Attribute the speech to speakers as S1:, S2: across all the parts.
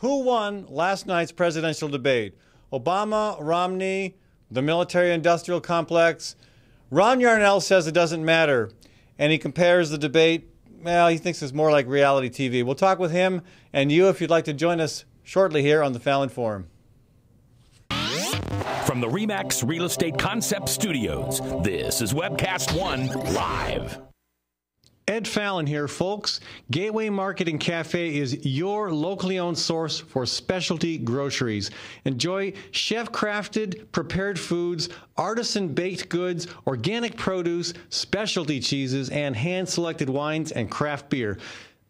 S1: Who won last night's presidential debate? Obama, Romney, the military-industrial complex? Ron Yarnell says it doesn't matter, and he compares the debate, well, he thinks it's more like reality TV. We'll talk with him and you if you'd like to join us shortly here on the Fallon Forum.
S2: From the RE/MAX Real Estate Concept Studios, this is Webcast One Live.
S1: Ed Fallon here, folks. Gateway Market and Cafe is your locally owned source for specialty groceries. Enjoy chef-crafted, prepared foods, artisan baked goods, organic produce, specialty cheeses, and hand-selected wines and craft beer.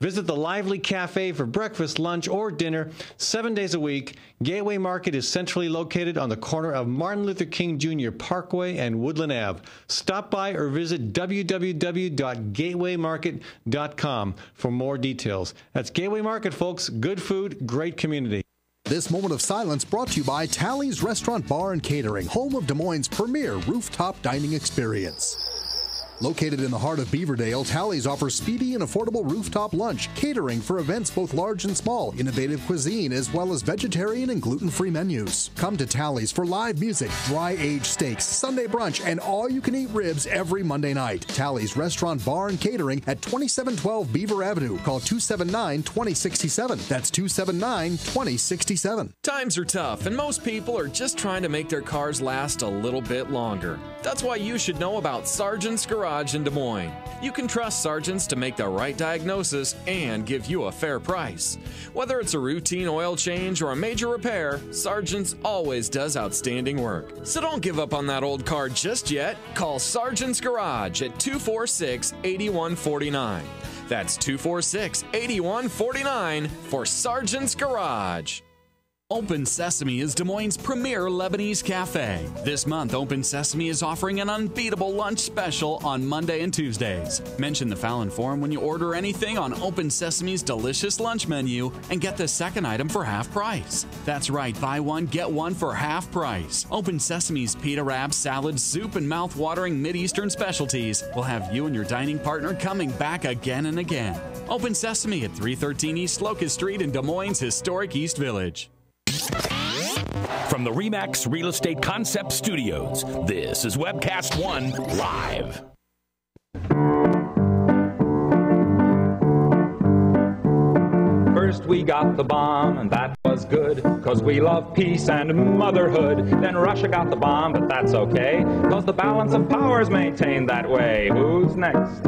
S1: Visit the lively cafe for breakfast, lunch, or dinner 7 days a week. Gateway Market is centrally located on the corner of Martin Luther King Jr. Parkway and Woodland Ave. Stop by or visit www.gatewaymarket.com for more details. That's Gateway Market, folks. Good food, great community.
S3: This moment of silence brought to you by Tally's Restaurant Bar and Catering, home of Des Moines' premier rooftop dining experience. Located in the heart of Beaverdale, Tally's offers speedy and affordable rooftop lunch, catering for events both large and small, innovative cuisine, as well as vegetarian and gluten-free menus. Come to Tally's for live music, dry-aged steaks, Sunday brunch, and all-you-can-eat ribs every Monday night. Tally's Restaurant Bar and Catering at 2712 Beaver Avenue. Call 279-2067. That's 279-2067.
S4: Times are tough, and most people are just trying to make their cars last a little bit longer. That's why you should know about Sargent's Garage in Des Moines. You can trust Sargent's to make the right diagnosis and give you a fair price. Whether it's a routine oil change or a major repair, Sargent's always does outstanding work. So don't give up on that old car just yet. Call Sargent's Garage at 246-8149. That's 246-8149 for Sargent's Garage. Open Sesame is Des Moines' premier Lebanese cafe. This month, Open Sesame is offering an unbeatable lunch special on Monday and Tuesdays. Mention the Fallon Forum when you order anything on Open Sesame's delicious lunch menu and get the second item for half price. That's right, buy one, get one for half price. Open Sesame's pita wraps, salads, soup, and mouth-watering Mideastern specialties will have you and your dining partner coming back again and again. Open Sesame at 313 East Locust Street in Des Moines' historic East Village.
S2: From the RE/MAX Real Estate Concept Studios, this is Webcast One Live.
S5: First we got the bomb, and that was good, 'cause we love peace and motherhood. Then Russia got the bomb, but that's okay, 'cause the balance of power's maintained that way. Who's next?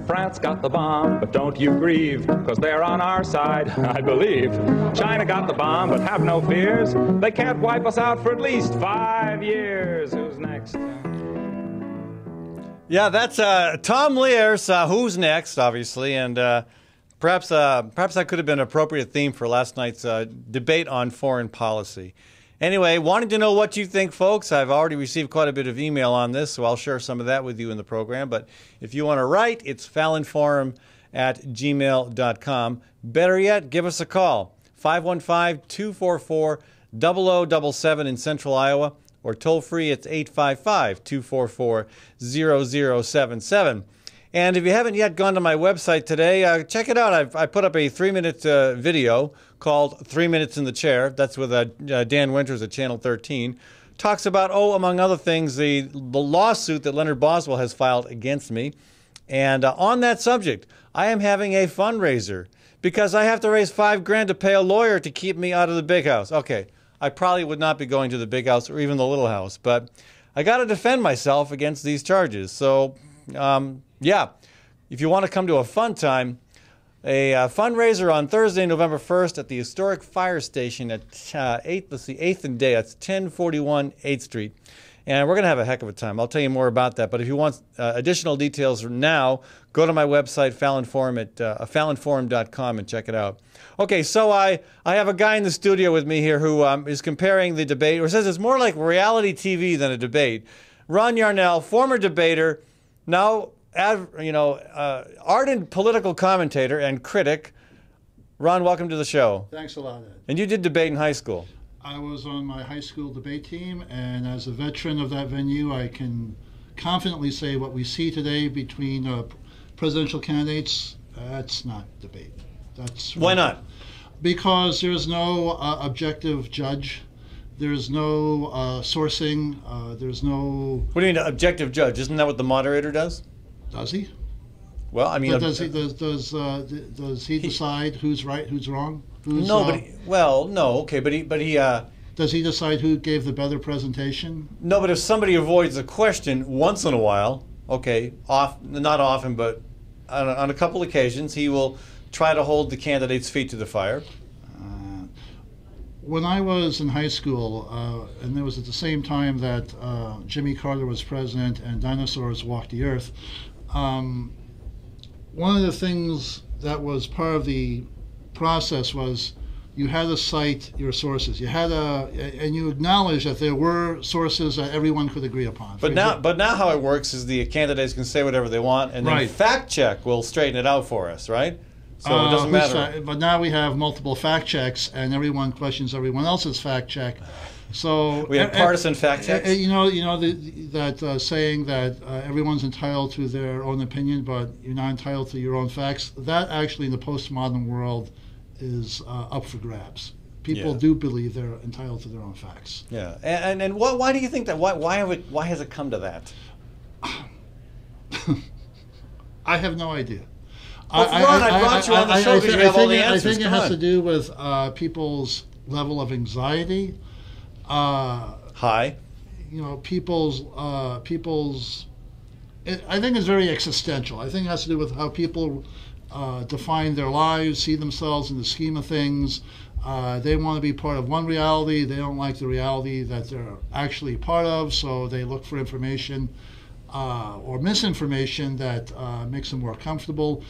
S5: France got the bomb, but don't you grieve, 'cause they're on our side, I believe. China got the bomb, but have no fears. They can't wipe us out for at least 5 years. Who's next?
S1: Yeah, that's Tom Lear's Who's Next, obviously, and perhaps that could have been an appropriate theme for last night's debate on foreign policy. Anyway, wanting to know what you think, folks. I've already received quite a bit of email on this, so I'll share some of that with you in the program. But if you want to write, it's fallonforum@gmail.com. Better yet, give us a call, 515-244-0077 in Central Iowa, or toll free, it's 855-244-0077. And if you haven't yet gone to my website today, check it out. I put up a 3-minute video called 3 Minutes in the Chair. That's with Dan Winters at Channel 13. Talks about, among other things, the lawsuit that Leonard Boswell has filed against me. And on that subject, I am having a fundraiser because I have to raise $5,000 to pay a lawyer to keep me out of the big house. Okay, I probably would not be going to the big house or even the little house, but I got to defend myself against these charges. So, yeah, if you want to come to a fun time, a fundraiser on Thursday, November 1st at the historic fire station at 8th and Day. That's 1041 8th Street. And we're going to have a heck of a time. I'll tell you more about that. But if you want additional details now, go to my website, Fallon Forum, at fallonforum.com and check it out. Okay, so I have a guy in the studio with me here who is comparing the debate, or says it's more like reality TV than a debate. Ron Yarnell, former debater, now ardent political commentator and critic. Ron, welcome to the show.
S6: Thanks a lot, Ed.
S1: And you did debate in high school.
S6: I was on my high school debate team, and as a veteran of that venue, I can confidently say what we see today between presidential candidates That's not debate. That's
S1: Why not?
S6: Because there's no objective judge. There's no sourcing. There's no.
S1: What do you mean, objective judge? Isn't that what the moderator does?
S6: Does he?
S1: Well, I mean,
S6: Does he decide who's right, who's wrong? Who's,
S1: no, okay, but he.
S6: Does he decide who gave the better presentation?
S1: No, but if somebody avoids a question once in a while, okay, not often, but on a couple occasions, he will try to hold the candidate's feet to the fire.
S6: When I was in high school, and it was at the same time that Jimmy Carter was president and dinosaurs walked the earth, one of the things that was part of the process was you had to cite your sources. And you acknowledge that there were sources that everyone could agree upon.
S1: But now how it works is the candidates can say whatever they want, and then fact check will straighten it out for us, right? So it doesn't matter.
S6: But now we have multiple fact checks, and everyone questions everyone else's fact check. So
S1: we have partisan fact checks.
S6: That saying that everyone's entitled to their own opinion, but you're not entitled to your own facts. That actually, in the postmodern world, is up for grabs. People do believe they're entitled to their own facts.
S1: Yeah, and why do you think that? Why has it come to that?
S6: I have no idea.
S1: Well, Ron, I brought you on the show because you have all the answers.
S6: I think it has to do with people's level of anxiety.
S1: High.
S6: People's. I think it's very existential. I think it has to do with how people define their lives, see themselves in the scheme of things. They want to be part of one reality. They don't like the reality that they're actually part of, so they look for information or misinformation that makes them more comfortable.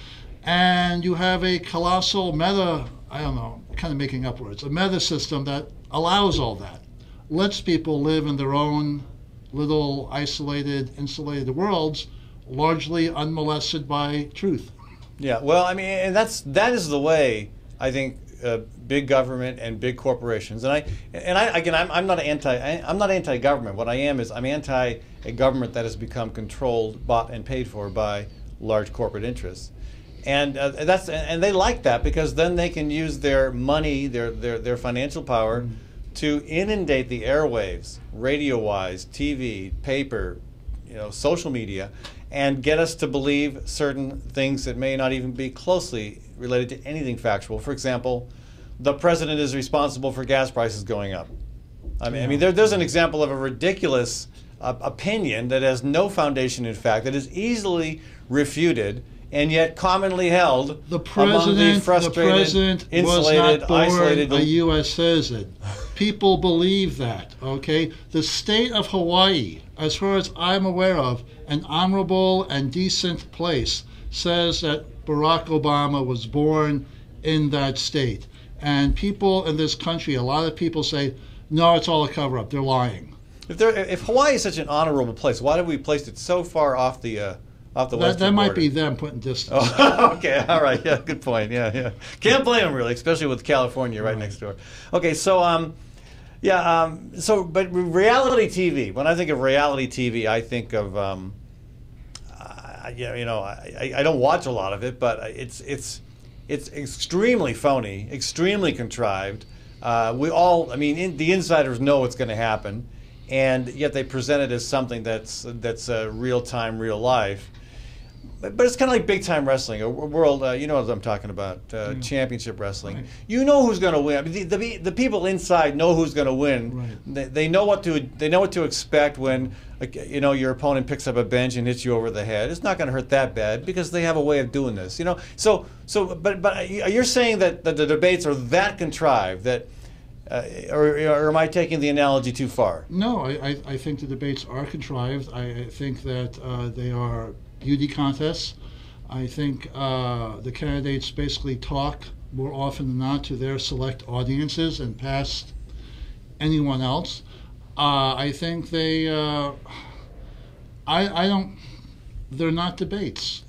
S6: And you have a colossal meta, I don't know, kind of making up words, a meta system that allows all that, lets people live in their own little isolated, insulated worlds, largely unmolested by truth.
S1: Yeah, well, I mean, and that is the way I think big government and big corporations. I'm not anti-government. What I am is I'm anti a government that has become controlled, bought, and paid for by large corporate interests. And they like that because then they can use their money, their financial power, to inundate the airwaves, radio-wise, TV, paper, social media, and get us to believe certain things that may not even be closely related to anything factual. For example, the president is responsible for gas prices going up. I mean, there's an example of a ridiculous opinion that has no foundation in fact, that is easily refuted, and yet commonly held among the frustrated, insulated, isolated.
S6: A U.S. citizen. People believe that. Okay, the state of Hawaii, as far as I'm aware of, an honorable and decent place, says that Barack Obama was born in that state. And people in this country, a lot of people say, no, it's all a cover-up. They're lying.
S1: If Hawaii is such an honorable place, why have we placed it so far off the western border?
S6: That might be them putting distance.
S1: Oh, okay, all right, yeah, good point. Yeah. Can't blame them really, especially with California right next door. Okay, so but reality TV. When I think of reality TV, I think of I don't watch a lot of it, but it's extremely phony, extremely contrived. The insiders know what's going to happen, and yet they present it as something that's real time, real life. But it's kind of like big time wrestling, a world. You know what I'm talking about? Championship wrestling. Right. You know who's going to win. I mean, the people inside know who's going to win. Right. They know what to expect when your opponent picks up a bench and hits you over the head. It's not going to hurt that bad because they have a way of doing this. But you're saying that the debates are that contrived that. Or am I taking the analogy too far?
S6: No, I think the debates are contrived. I think that they are beauty contests. I think the candidates basically talk more often than not to their select audiences and past anyone else. I think they're not debates.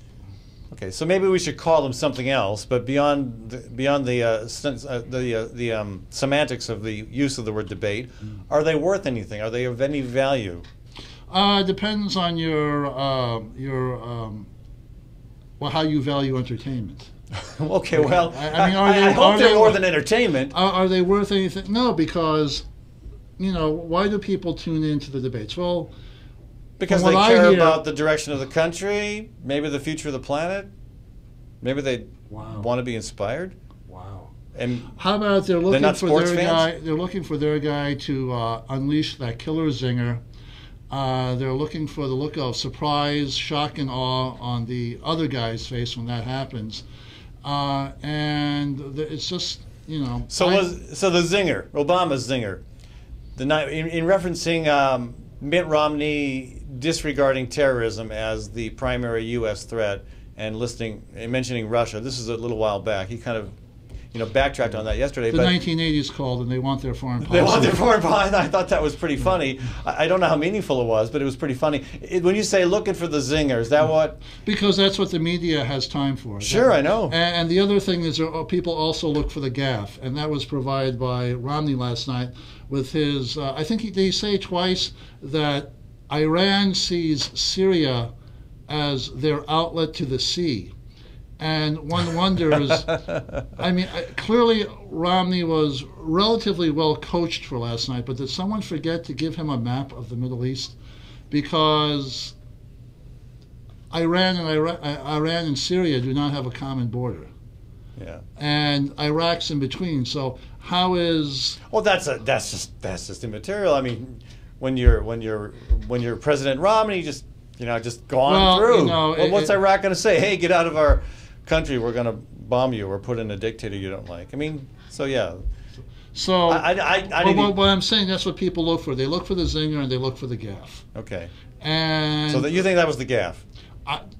S1: Okay, so maybe we should call them something else, but beyond the semantics of the use of the word debate, are they worth anything? Are they of any value?
S6: Depends on your well, how you value entertainment.
S1: Okay, well,
S6: I mean,
S1: I hope they're more than entertainment.
S6: Are they worth anything? No, because, why do people tune into the debates? Well,
S1: because they care about the direction of the country, maybe the future of the planet. Maybe they want to be inspired.
S6: Wow.
S1: And
S6: how about they're looking
S1: not
S6: for
S1: sports
S6: their
S1: fans?
S6: guy? They're looking for their guy to unleash that killer zinger. They're looking for the look of surprise, shock, and awe on the other guy's face when that happens. And it's just,
S1: So the zinger, Obama's zinger, in referencing Mitt Romney disregarding terrorism as the primary U.S. threat and mentioning Russia. This is a little while back. He kind of, backtracked on that yesterday.
S6: The 1980s called, and they want their foreign policy.
S1: They want their foreign policy. I thought that was pretty funny. I don't know how meaningful it was, but it was pretty funny. When you say looking for the zinger, is that what?
S6: Because that's what the media has time for.
S1: Sure, I know.
S6: And the other thing is people also look for the gaffe, and that was provided by Romney last night with his, I think they say twice that Iran sees Syria as their outlet to the sea. And one wonders, I mean, clearly Romney was relatively well coached for last night, but did someone forget to give him a map of the Middle East? Because Iran and Syria do not have a common border.
S1: Yeah.
S6: And Iraq's in between. So how is?
S1: Well, that's just immaterial. I mean, when you're President Romney, just go on through. What's Iraq going to say? Hey, get out of our country, we're going to bomb you or put in a dictator you don't like. I mean, so yeah.
S6: So what I'm saying, that's what people look for. They look for the zinger and they look for the gaffe.
S1: Okay.
S6: And
S1: so you think that was the gaffe?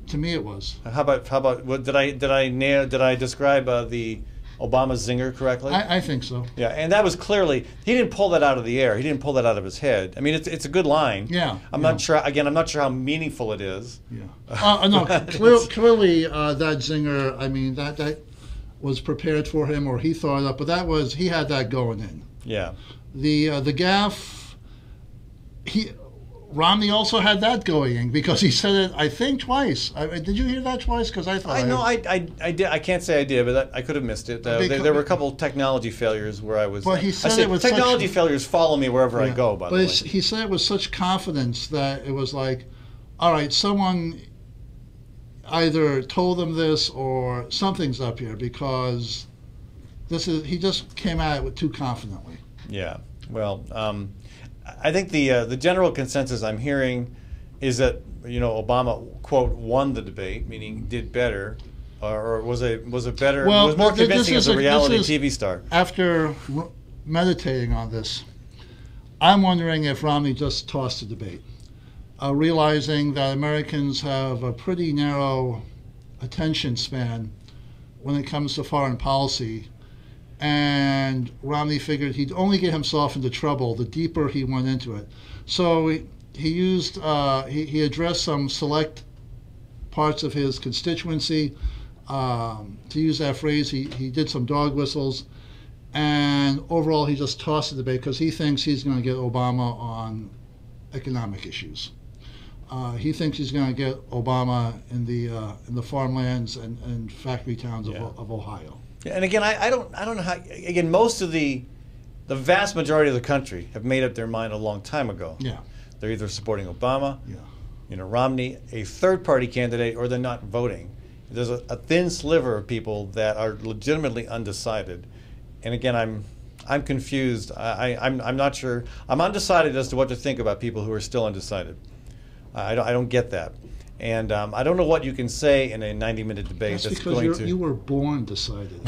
S6: To me, it was.
S1: How about what did I describe the Obama zinger correctly?
S6: I think so.
S1: Yeah, and that was clearly, he didn't pull that out of the air. He didn't pull that out of his head. I mean, it's a good line.
S6: Yeah.
S1: I'm not sure how meaningful it is.
S6: Yeah. No, clearly that zinger, I mean, that was prepared for him or he thought up, but he had that going in.
S1: Yeah.
S6: The gaffe, Romney also had that going in because he said it, I think, twice. Did you hear that twice? Because I thought
S1: I did. I can't say I did, but I could have missed it. There were a couple technology failures where I was.
S6: But he said it with
S1: technology failures follow me wherever I go. By the way,
S6: he said it with such confidence that it was like, all right, someone either told him this or something's up here because he just came at it too confidently.
S1: Yeah. Well. I think the general consensus I'm hearing is that Obama quote won the debate, meaning did better, or was more convincing as a reality TV star.
S6: After meditating on this, I'm wondering if Romney just tossed the debate, realizing that Americans have a pretty narrow attention span when it comes to foreign policy. And Romney figured he'd only get himself into trouble the deeper he went into it. So he addressed some select parts of his constituency. To use that phrase, he did some dog whistles. And overall, he just tossed the debate because he thinks he's going to get Obama on economic issues. He thinks he's going to get Obama in the farmlands and factory towns of Ohio.
S1: And again, I don't know how. Again, most of the vast majority of the country have made up their mind a long time ago.
S6: Yeah,
S1: they're either supporting Obama, Romney, a third-party candidate, or they're not voting. There's a thin sliver of people that are legitimately undecided. And again, I'm confused. I'm not sure. I'm undecided as to what to think about people who are still undecided. I don't get that. And I don't know what you can say in a 90-minute debate
S6: that's because you were born decided.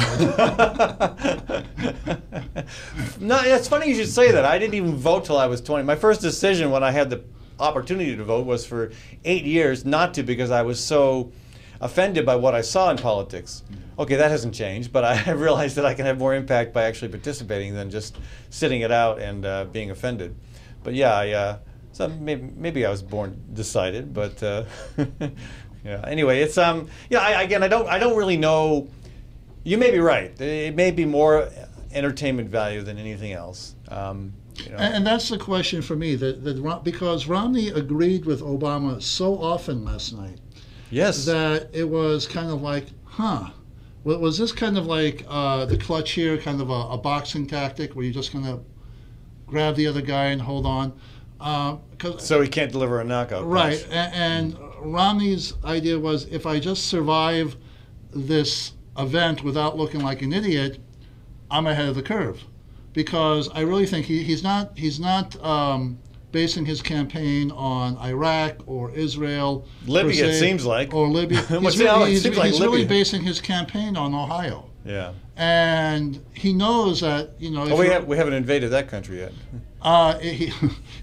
S1: No, it's funny you should say that. I didn't even vote till I was 20. My first decision when I had the opportunity to vote was for 8 years not to, because I was so offended by what I saw in politics. Okay, that hasn't changed, but I realized that I can have more impact by actually participating than just sitting it out and being offended. But yeah, so maybe I was born decided, but yeah. Anyway, it's I don't really know. You may be right. It may be more entertainment value than anything else.
S6: And that's the question for me. That because Romney agreed with Obama so often last night,
S1: Yes.
S6: that it was kind of like, was this kind of like the clutch here, kind of a boxing tactic where you're just going to grab the other guy and hold on?
S1: So he can't deliver a knockout
S6: right,
S1: punch.
S6: and Romney's idea was, if I just survive this event without looking like an idiot, I'm ahead of the curve. Because I really think he's not basing his campaign on Iraq or Israel,
S1: Libya, it seems like,
S6: or Libya. He's really basing his campaign on Ohio.
S1: Yeah.
S6: And he knows that, you know.
S1: We haven't invaded that country yet.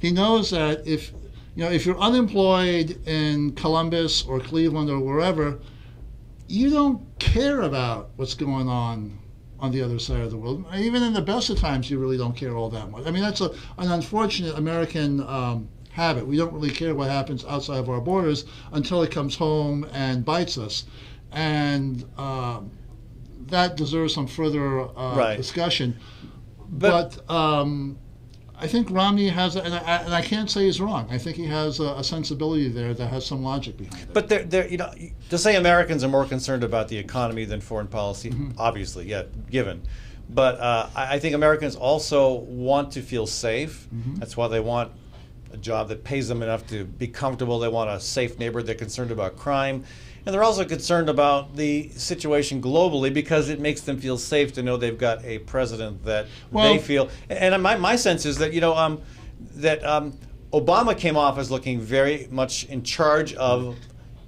S6: He knows that if you're unemployed in Columbus or Cleveland or wherever, you don't care about what's going on the other side of the world. Even in the best of times, you really don't care all that much. I mean, that's an unfortunate American habit. We don't really care what happens outside of our borders until it comes home and bites us. And that deserves some further discussion. But I think Romney has, and I can't say he's wrong. I think he has a sensibility there that has some logic behind it.
S1: But to say Americans are more concerned about the economy than foreign policy, obviously, yeah, given. But I think Americans also want to feel safe. That's why they want a job that pays them enough to be comfortable. They want a safe neighborhood. They're concerned about crime. And they're also concerned about the situation globally because it makes them feel safe to know they've got a president that they feel. And my sense is that Obama came off as looking very much in charge of,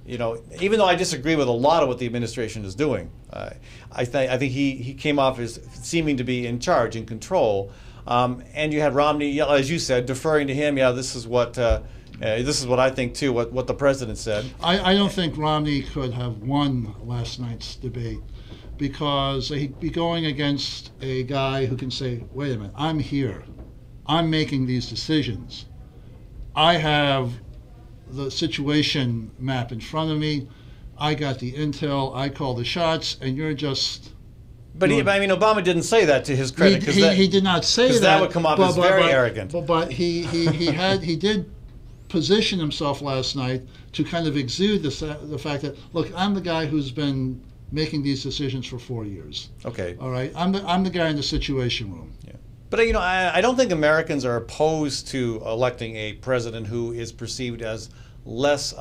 S1: even though I disagree with a lot of what the administration is doing, I think he came off as seeming to be in charge, in control. And you had Romney, as you said, deferring to him. Yeah, this is what I think too. What the president said.
S6: I don't think Romney could have won last night's debate because he'd be going against a guy who can say, "Wait a minute, I'm here, I'm making these decisions, I have the situation map in front of me, I got the intel, I call the shots, and you're just."
S1: But Obama didn't say that to his credit.
S6: He did not say that.
S1: Because that would come off as very arrogant.
S6: But he did position himself last night to kind of exude the fact that, look, I'm the guy who's been making these decisions for 4 years.
S1: Okay.
S6: All right. I'm the guy in the Situation Room.
S1: Yeah. But I don't think Americans are opposed to electing a president who is perceived as less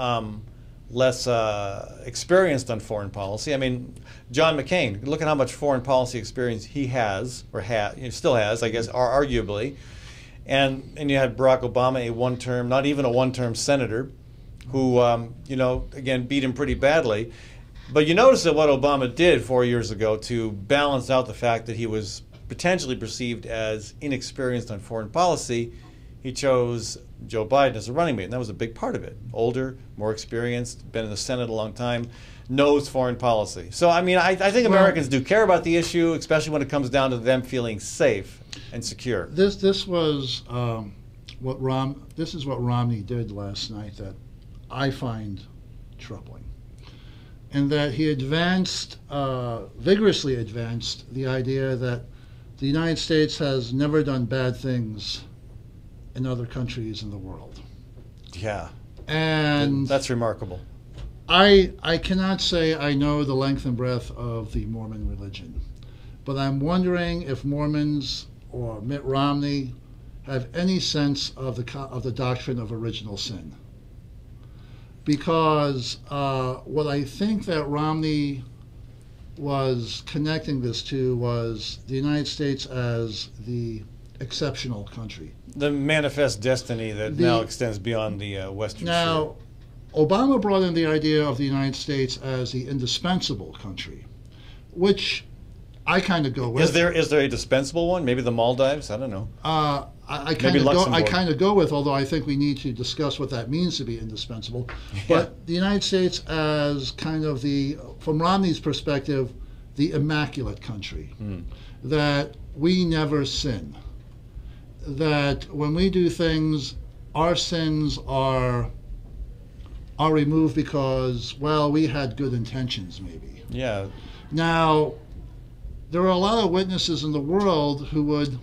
S1: experienced on foreign policy. I mean, John McCain. Look at how much foreign policy experience he has, or still has, I guess, arguably. And you had Barack Obama, a one-term, not even a one-term senator, who, again, beat him pretty badly. But you notice that what Obama did 4 years ago to balance out the fact that he was potentially perceived as inexperienced on foreign policy, he chose Joe Biden as a running mate, and that was a big part of it. Older, more experienced, been in the Senate a long time, knows foreign policy. So, I think Americans do care about the issue, especially when it comes down to them feeling safe and secure.
S6: This was what Romney did last night that I find troubling, in that he vigorously advanced the idea that the United States has never done bad things in other countries in the world.
S1: Yeah,
S6: and
S1: that's remarkable.
S6: I cannot say I know the length and breadth of the Mormon religion, but I'm wondering if Mormons or Mitt Romney have any sense of the doctrine of original sin. Because what I think that Romney was connecting this to was the United States as the exceptional country.
S1: The manifest destiny that now extends beyond the Western Shore.
S6: Now, Obama brought in the idea of the United States as the indispensable country, which I kind of go with.
S1: Is there a dispensable one? Maybe the Maldives? I don't know.
S6: I kind of go with, although I think we need to discuss what that means to be indispensable. Yeah. But the United States as kind of from Romney's perspective, the immaculate country, that we never sin, that when we do things, our sins are removed because, well, we had good intentions, maybe.
S1: Yeah.
S6: Now, there are a lot of witnesses in the world who would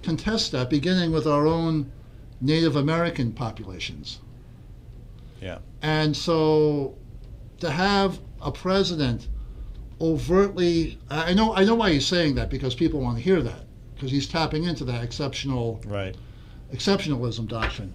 S6: contest that, beginning with our own Native American populations.
S1: Yeah.
S6: And so to have a president overtly, I know why he's saying that, because people want to hear that, because he's tapping into that exceptionalism doctrine.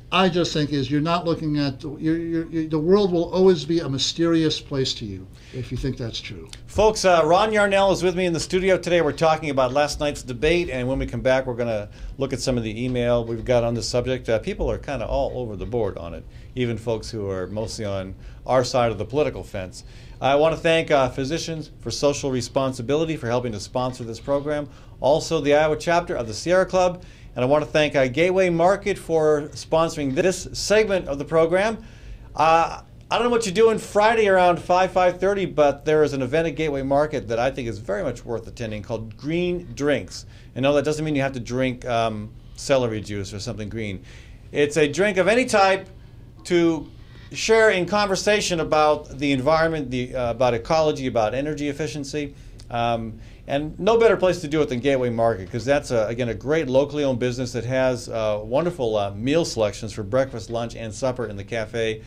S6: I just think you're not looking at, the world will always be a mysterious place to you if you think that's true.
S1: Folks, Ron Yarnell is with me in the studio today. We're talking about last night's debate, and when we come back, we're going to look at some of the email we've got on this subject. People are kind of all over the board on it, even folks who are mostly on our side of the political fence. I want to thank Physicians for Social Responsibility for helping to sponsor this program, also the Iowa chapter of the Sierra Club. And I want to thank Gateway Market for sponsoring this segment of the program. I don't know what you're doing Friday around 5:30, but there is an event at Gateway Market that I think is very much worth attending called Green Drinks. And no, that doesn't mean you have to drink celery juice or something green. It's a drink of any type to share in conversation about the environment, about ecology, about energy efficiency. And no better place to do it than Gateway Market, because that's, again, a great locally owned business that has wonderful meal selections for breakfast, lunch, and supper in the cafe,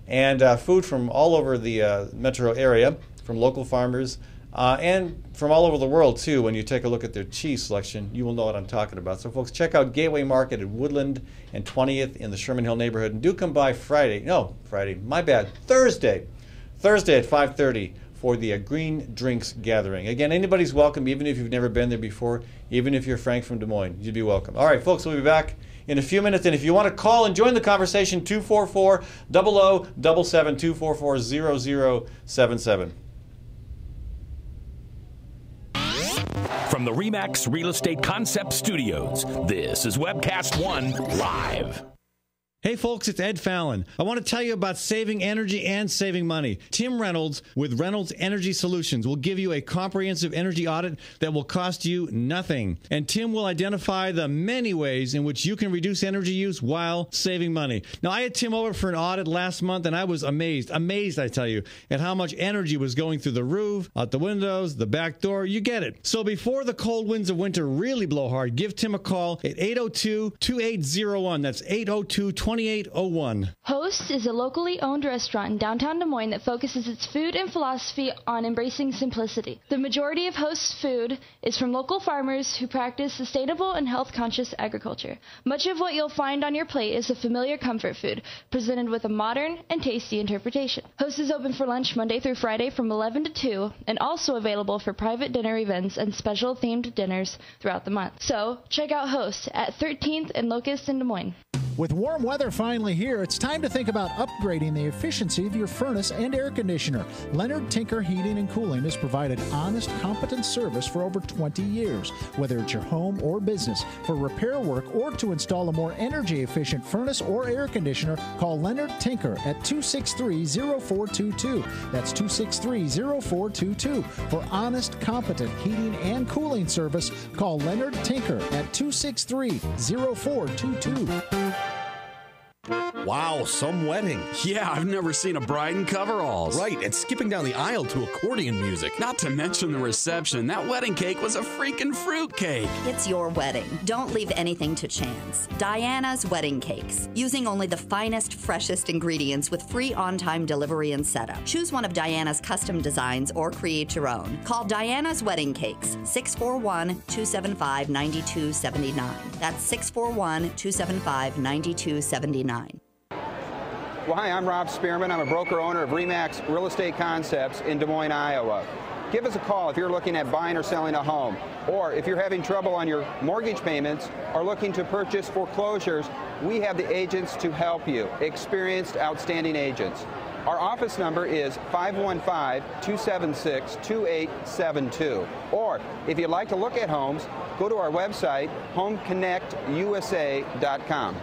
S1: and food from all over the metro area, from local farmers, and from all over the world, too. When you take a look at their cheese selection, you will know what I'm talking about. So, folks, check out Gateway Market at Woodland and 20th in the Sherman Hill neighborhood. And do come by Thursday at 5:30. For the Green Drinks Gathering. Again, anybody's welcome, even if you've never been there before, even if you're Frank from Des Moines. You'd be welcome. All right, folks, we'll be back in a few minutes. And if you want to call and join the conversation, 244-0077, 244-0077.
S2: From the RE/MAX Real Estate Concept Studios, this is Webcast One Live.
S1: Hey folks, it's Ed Fallon. I want to tell you about saving energy and saving money. Tim Reynolds with Reynolds Energy Solutions will give you a comprehensive energy audit that will cost you nothing. And Tim will identify the many ways in which you can reduce energy use while saving money. Now, I had Tim over for an audit last month, and I was amazed, I tell you, at how much energy was going through the roof, out the windows, the back door. You get it. So before the cold winds of winter really blow hard, give Tim a call at 802-2801. That's 802-2801.
S7: Host is a locally owned restaurant in downtown Des Moines that focuses its food and philosophy on embracing simplicity. The majority of Host's food is from local farmers who practice sustainable and health-conscious agriculture. Much of what you'll find on your plate is a familiar comfort food, presented with a modern and tasty interpretation. Host is open for lunch Monday through Friday from 11 to 2, and also available for private dinner events and special themed dinners throughout the month. So, check out Host at 13th and Locust in Des Moines.
S8: With warm weather finally here, it's time to think about upgrading the efficiency of your furnace and air conditioner. Leonard Tinker Heating and Cooling has provided honest, competent service for over 20 years. Whether it's your home or business, for repair work or to install a more energy-efficient furnace or air conditioner, call Leonard Tinker at 263-0422. That's 263-0422. For honest, competent heating and cooling service, call Leonard Tinker at 263-0422.
S9: Wow, some wedding.
S4: Yeah, I've never seen a bride in coveralls.
S9: Right, and skipping down the aisle to accordion music.
S4: Not to mention the reception. That wedding cake was a freaking fruit cake.
S10: It's your wedding. Don't leave anything to chance. Diana's Wedding Cakes. Using only the finest, freshest ingredients with free on-time delivery and setup. Choose one of Diana's custom designs or create your own. Call Diana's Wedding Cakes, 641-275-9279. That's 641-275-9279.
S11: Well, hi, I'm Rob Spearman. I'm a broker-owner of RE/MAX Real Estate Concepts in Des Moines, Iowa. Give us a call if you're looking at buying or selling a home, or if you're having trouble on your mortgage payments or looking to purchase foreclosures. We have the agents to help you, experienced, outstanding agents. Our office number is 515-276-2872. Or if you'd like to look at homes, go to our website, homeconnectusa.com.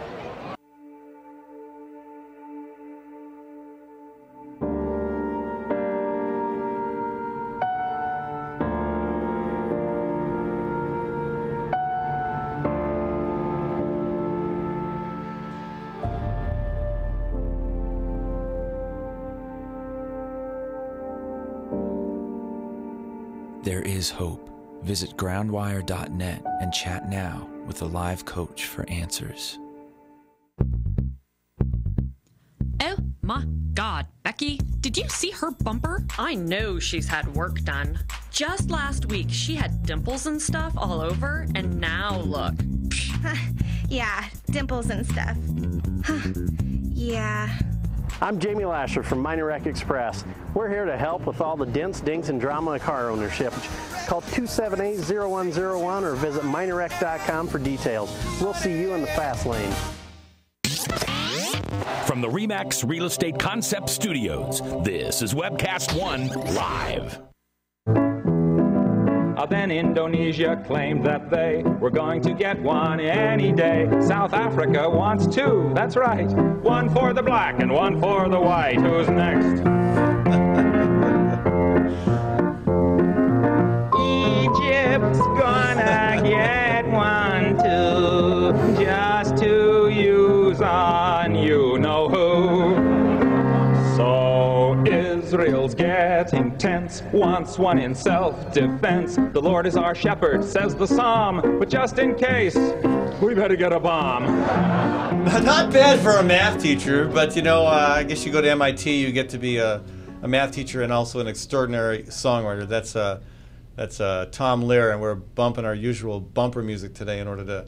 S12: There is hope. Visit groundwire.net and chat now with a live coach for answers.
S13: Oh my God, Becky. Jackie, did you see her bumper? I know she's had work done. Just last week, she had dimples and stuff all over, and now look.
S14: Yeah, dimples and stuff. Yeah.
S15: I'm Jamie Lasher from Minor Wreck Express. We're here to help with all the dents, dings, and drama of car ownership. Call 278-0101 or visit minorwreck.com for details. We'll see you in the fast lane.
S2: From the RE/MAX Real Estate Concept Studios, this is Webcast One Live.
S5: Then Indonesia claimed that they were going to get one any day. South Africa wants two, that's right. One for the black and one for the white. Who's next? Egypt's gonna get one too, just to use on you-know-who. So Israel's getting tense, wants one in self-defense. The Lord is our shepherd, says the psalm, but just in case, we better get a bomb.
S1: Not bad for a math teacher, but you know, I guess you go to MIT, you get to be a math teacher and also an extraordinary songwriter. That's Tom Lear, and we're bumping our usual bumper music today in order to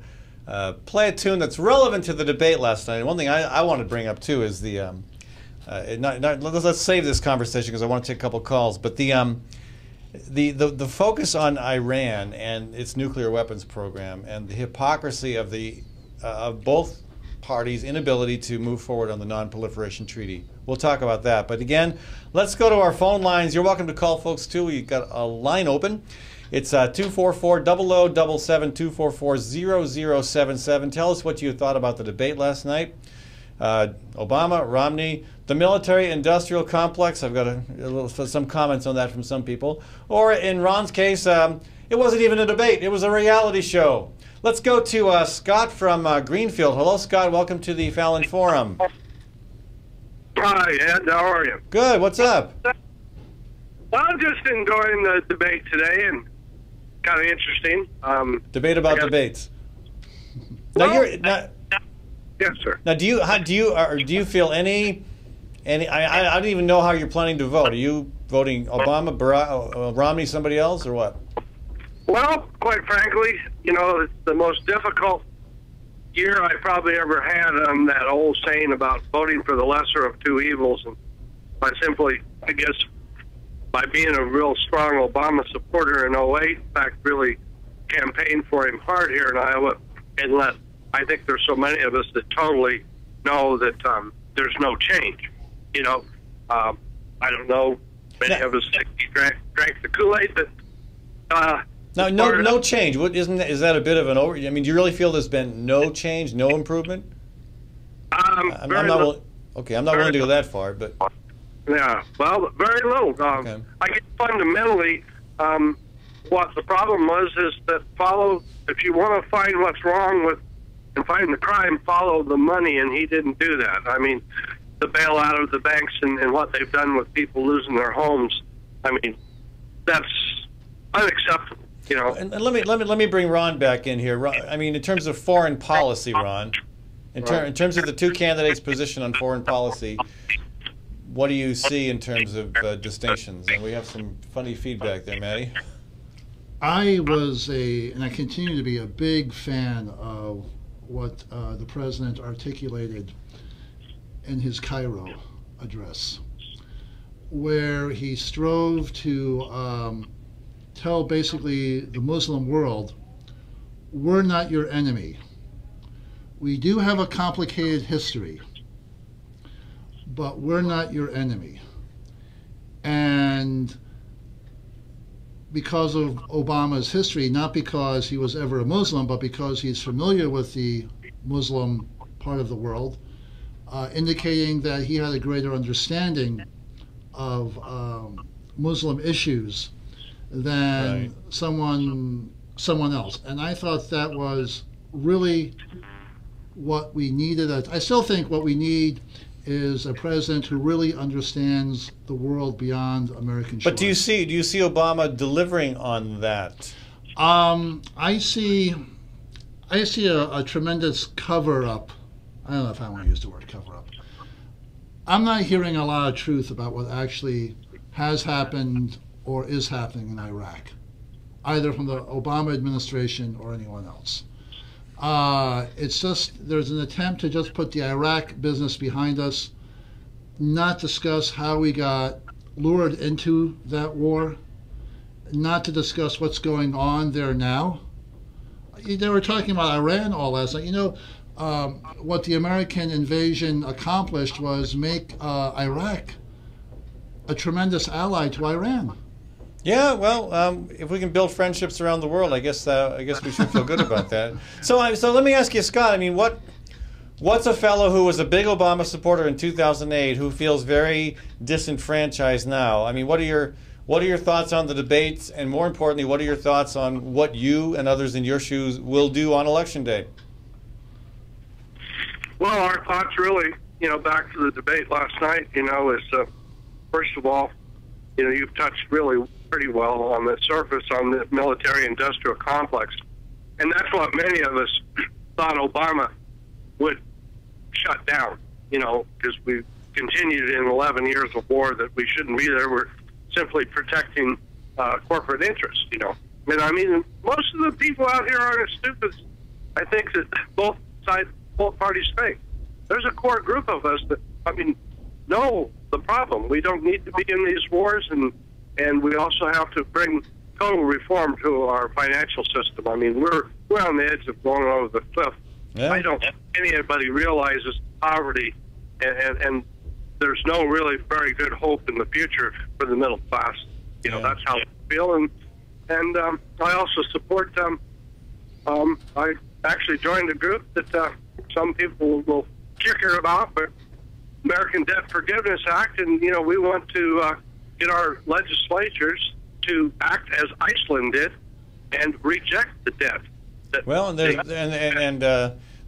S1: play a tune that's relevant to the debate last night. And one thing I want to bring up too is the let's save this conversation because I want to take a couple calls. But the focus on Iran and its nuclear weapons program and the hypocrisy of of both parties' inability to move forward on the non-proliferation treaty. We'll talk about that. But again, let's go to our phone lines. You're welcome to call, folks, too. We've got a line open. It's 244-0077, 244-0077. Tell us what you thought about the debate last night. Obama, Romney, the military-industrial complex. I've got some comments on that from some people. Or in Ron's case, it wasn't even a debate. It was a reality show. Let's go to Scott from Greenfield. Hello, Scott. Welcome to the Fallon Forum.
S16: Hi, Ed. How are you?
S1: Good. What's up?
S16: Well, I'm just enjoying the debate today and kind of interesting.
S1: Debate about debates. Now,
S16: yes, sir.
S1: Now, do you feel any? I don't even know how you're planning to vote. Are you voting Obama, Romney, somebody else, or what?
S16: Well, quite frankly, you know, it's the most difficult year I probably ever had on that old saying about voting for the lesser of two evils. And I simply, I guess, by being a real strong Obama supporter in 08, in fact, really campaigned for him hard here in Iowa, and I think there's so many of us that totally know that there's no change. You know, I don't know, many of us think he drank the Kool-Aid, but
S1: no change. What is that a bit of an over? I mean, do you really feel there's been no change, no improvement? I'm not willing to go that far, but
S16: yeah, well, very little. Okay. I guess fundamentally, what the problem was is that if you want to find what's wrong with and find the crime, follow the money, and he didn't do that. I mean, the bailout of the banks and what they've done with people losing their homes. I mean, that's unacceptable. You know. And
S1: let me bring Ron back in here. Ron, I mean, in terms of foreign policy, Ron, in terms of the two candidates' position on foreign policy, what do you see in terms of distinctions? And we have some funny feedback there, Maddie.
S6: I was and I continue to be a big fan of what the president articulated in his Cairo address, where he strove to tell basically the Muslim world, we're not your enemy. We do have a complicated history, but we're not your enemy. And because of Obama's history, not because he was ever a Muslim, but because he's familiar with the Muslim part of the world, indicating that he had a greater understanding of Muslim issues than someone else. And I thought that was really what we needed. I still think what we need is a president who really understands the world beyond American shores.
S1: But do you see Obama delivering on that?
S6: I see a tremendous cover-up. I don't know if I want to use the word cover-up. I'm not hearing a lot of truth about what actually has happened or is happening in Iraq, either from the Obama administration or anyone else. It's just, there's an attempt to just put the Iraq business behind us, not discuss how we got lured into that war, not to discuss what's going on there now. They were talking about Iran all last night. You know, what the American invasion accomplished was make Iraq a tremendous ally to Iran.
S1: Yeah, well, if we can build friendships around the world, I guess we should feel good about that. So let me ask you, Scott. I mean, what's a fellow who was a big Obama supporter in 2008 who feels very disenfranchised now? I mean, what are your thoughts on the debates, and more importantly, what are your thoughts on what you and others in your shoes will do on Election Day?
S16: Well, our thoughts really, back to the debate last night, is first of all, you've touched really pretty well on the surface on the military-industrial complex. And that's what many of us thought Obama would shut down, because we've continued in 11 years of war that we shouldn't be there. We're simply protecting corporate interests, And I mean, most of the people out here aren't as stupid as I think that both parties think. There's a core group of us that, know the problem. We don't need to be in these wars, and we also have to bring total reform to our financial system. I mean, we're on the edge of going over the cliff. Yeah. I don't think anybody realizes poverty, and there's no really very good hope in the future for the middle class. That's how I feel, and I also support. I actually joined a group that some people will kicker about, but American Debt Forgiveness Act, and we want to get our legislatures to act as Iceland did and reject the debt.
S1: Well, and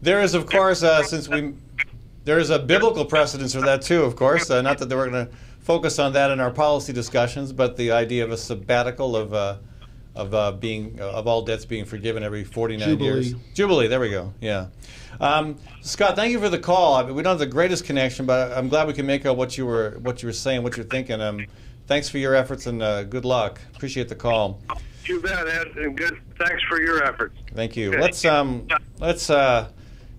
S1: there is, of course, there is a biblical precedence for that too. Of course, not that we're going to focus on that in our policy discussions, but the idea of a sabbatical of all debts being forgiven every 49 years. Jubilee. There we go. Yeah. Scott, thank you for the call. We don't have the greatest connection, but I'm glad we can make out what you were saying, what you're thinking. Thanks for your efforts, and good luck. Appreciate the call.
S16: You bet, Ed, and good. Thanks for your efforts.
S1: Thank you. Okay. Let's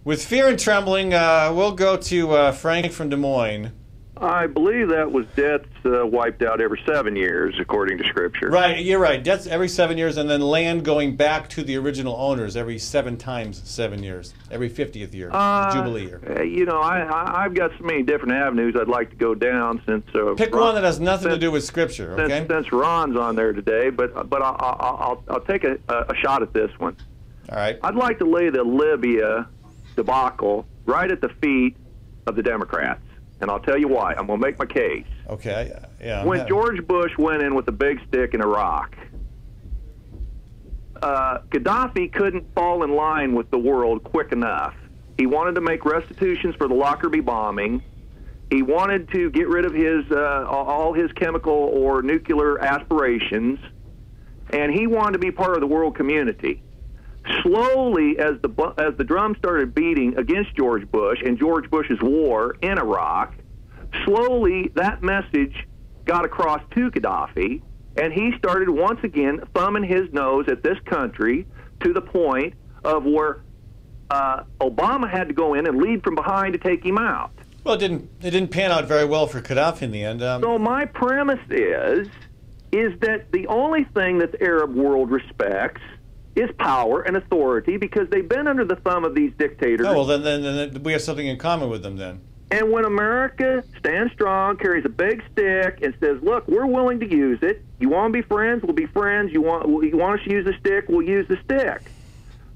S1: with fear and trembling, we'll go to Frank from Des Moines.
S17: I believe that was debts wiped out every 7 years, according to Scripture.
S1: Right, you're right. Debts every 7 years, and then land going back to the original owners every 7 times 7 years, every 50th year, Jubilee year.
S17: I've got so many different avenues I'd like to go down since.
S1: Pick one that has nothing to do with Scripture, okay?
S17: Since Ron's on there today, but I'll take a shot at this one.
S1: All right.
S17: I'd like to lay the Libya debacle right at the feet of the Democrats. And I'll tell you why. I'm going to make my case.
S1: Okay. Yeah.
S17: When George Bush went in with the big stick in Iraq, Gaddafi couldn't fall in line with the world quick enough. He wanted to make restitutions for the Lockerbie bombing. He wanted to get rid of his all his chemical or nuclear aspirations, and he wanted to be part of the world community. Slowly, as the drum started beating against George Bush and George Bush's war in Iraq, slowly that message got across to Gaddafi, and he started once again thumbing his nose at this country to the point of where Obama had to go in and lead from behind to take him out.
S1: Well, it didn't pan out very well for Gaddafi in the end.
S17: So my premise is that the only thing that the Arab world respects is power and authority, because they've been under the thumb of these dictators.
S1: Oh, well, then we have something in common with them then.
S17: And when America stands strong, carries a big stick, and says, look, we're willing to use it. You want to be friends? We'll be friends. You want us to use the stick? We'll use the stick.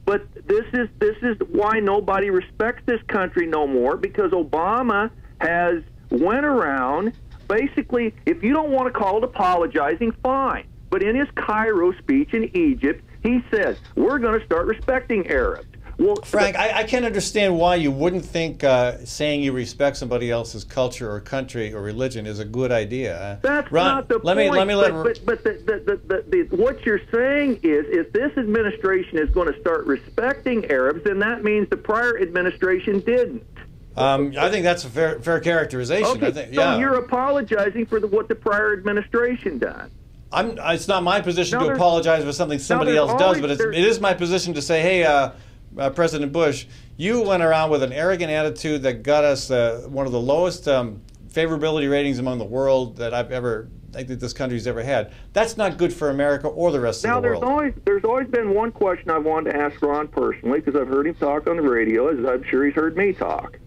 S17: But this is why nobody respects this country no more, because Obama has went around, basically, if you don't want to call it apologizing, fine. But in his Cairo speech in Egypt, he says, we're going to start respecting Arabs. Well,
S1: Frank, I can't understand why you wouldn't think saying you respect somebody else's culture or country or religion is a good idea.
S17: That's
S1: Ron,
S17: not the point. But what you're saying is, if this administration is going to start respecting Arabs, then that means the prior administration didn't.
S1: I think that's a fair characterization.
S17: Okay,
S1: I think,
S17: so you're apologizing for what the prior administration done.
S1: It's not my position to apologize for something somebody else does, but it is my position to say, hey, President Bush, you went around with an arrogant attitude that got us one of the lowest favorability ratings among the world that I think that this country's ever had. That's not good for America or the rest of the world.
S17: Now, there's always been one question I wanted to ask Ron personally, because I've heard him talk on the radio, as I'm sure he's heard me talk.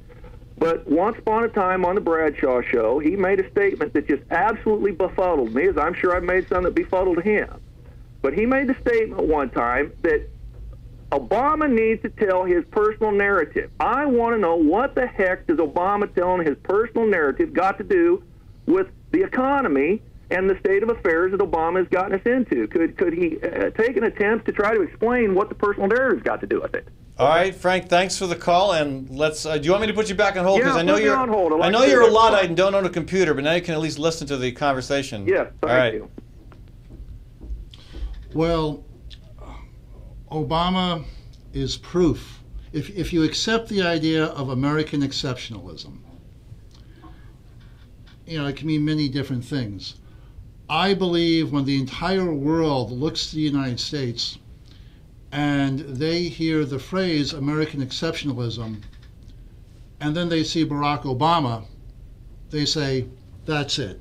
S17: But once upon a time on the Bradshaw show, he made a statement that just absolutely befuddled me, as I'm sure I've made some that befuddled him. But he made the statement one time that Obama needs to tell his personal narrative. I want to know, what the heck does Obama telling his personal narrative got to do with the economy and the state of affairs that Obama has gotten us into? Could he take an attempt to try to explain what the personal narrative's got to do with it?
S1: All right, Frank, thanks for the call, and let's. Do you want me to put you back on hold? Because I know you're
S17: on hold.
S1: I know you're a Luddite and don't own a computer, but now you can at least listen to the conversation.
S17: Yes, thank you.
S6: Well, Obama is proof. If you accept the idea of American exceptionalism, it can mean many different things. I believe when the entire world looks to the United States and they hear the phrase American exceptionalism, and then they see Barack Obama, they say, that's it.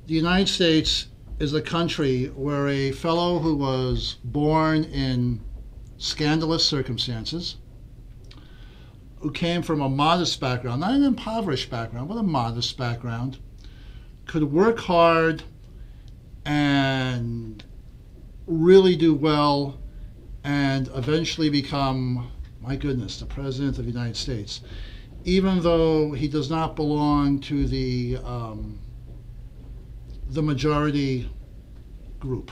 S6: The United States is a country where a fellow who was born in scandalous circumstances, who came from a modest background, not an impoverished background, but a modest background, could work hard and really do well and eventually become, my goodness, the President of the United States, even though he does not belong to the majority group.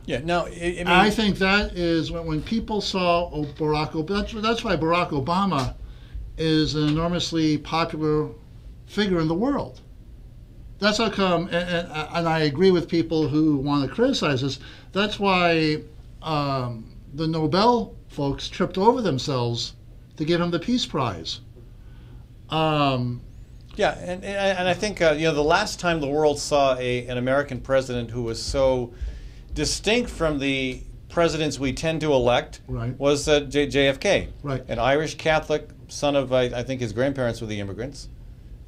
S1: Yeah, no,
S6: I think that is when people saw Barack Obama. That's why Barack Obama is an enormously popular figure in the world. That's how come, and I agree with people who want to criticize this. That's why the Nobel folks tripped over themselves to give him the Peace Prize.
S1: Yeah, and I think the last time the world saw an American president who was so distinct from the presidents we tend to elect was JFK, an Irish Catholic, son of I think his grandparents were the immigrants.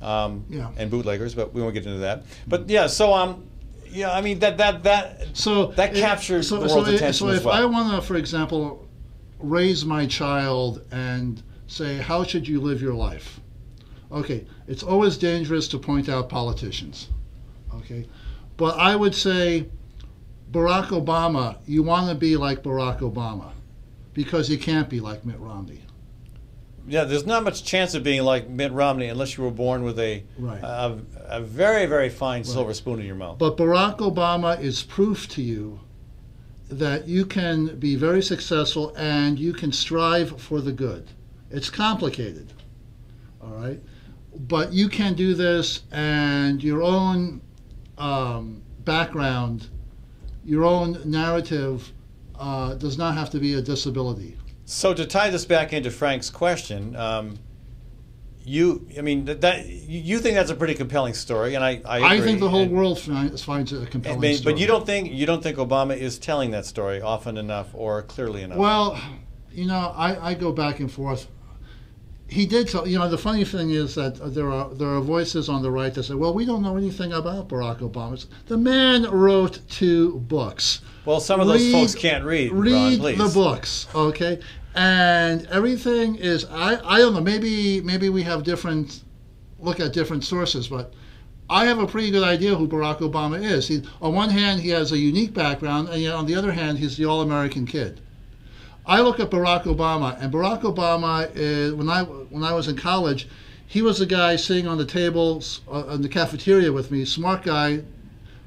S1: And bootleggers, but we won't get into that. But yeah, so I mean that captures the world's attention
S6: so
S1: as well.
S6: if I want to, for example, raise my child and say, how should you live your life? Okay, it's always dangerous to point out politicians. Okay, but I would say, Barack Obama, you want to be like Barack Obama, because you can't be like Mitt Romney.
S1: Yeah, there's not much chance of being like Mitt Romney unless you were born with a very, very fine silver spoon in your mouth.
S6: But Barack Obama is proof to you that you can be very successful and you can strive for the good. It's complicated, all right? But you can do this, and your own background, your own narrative does not have to be a disability.
S1: So to tie this back into Frank's question, you think that's a pretty compelling story, and I agree.
S6: I think the whole world finds it a compelling story.
S1: But you don't think Obama is telling that story often enough or clearly enough?
S6: Well, I go back and forth. He did tell. The funny thing is that there are voices on the right that say, "Well, we don't know anything about Barack Obama." The man wrote 2 books.
S1: Well, some of those folks can't read. Ron, please.
S6: The books, okay? And everything is. I don't know. Maybe we have look at different sources, but I have a pretty good idea who Barack Obama is. On one hand, he has a unique background, and yet on the other hand, he's the all-American kid. I look at Barack Obama, and Barack Obama is, when I was in college, he was the guy sitting on the tables in the cafeteria with me, smart guy,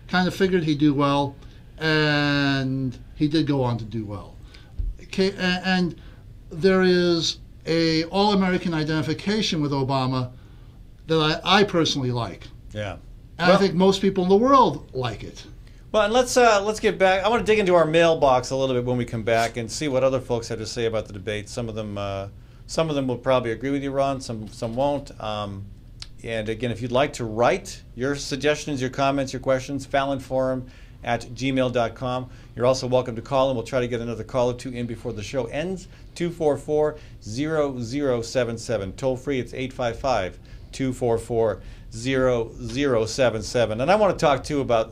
S6: kind of figured he'd do well, and he did go on to do well. Okay, and there is a all-American identification with Obama that I personally like.
S1: Yeah.
S6: And I think most people in the world like it.
S1: Well, and let's get back. I want to dig into our mailbox a little bit when we come back and see what other folks have to say about the debate. Some of them Some of them will probably agree with you, Ron. Some won't. And again, if you'd like to write your suggestions, your comments, your questions, Fallon Forum at gmail.com. You're also welcome to call, and we'll try to get another call or two in before the show ends. 244-0077. Toll free, it's 855-244-0077. And I want to talk, too, about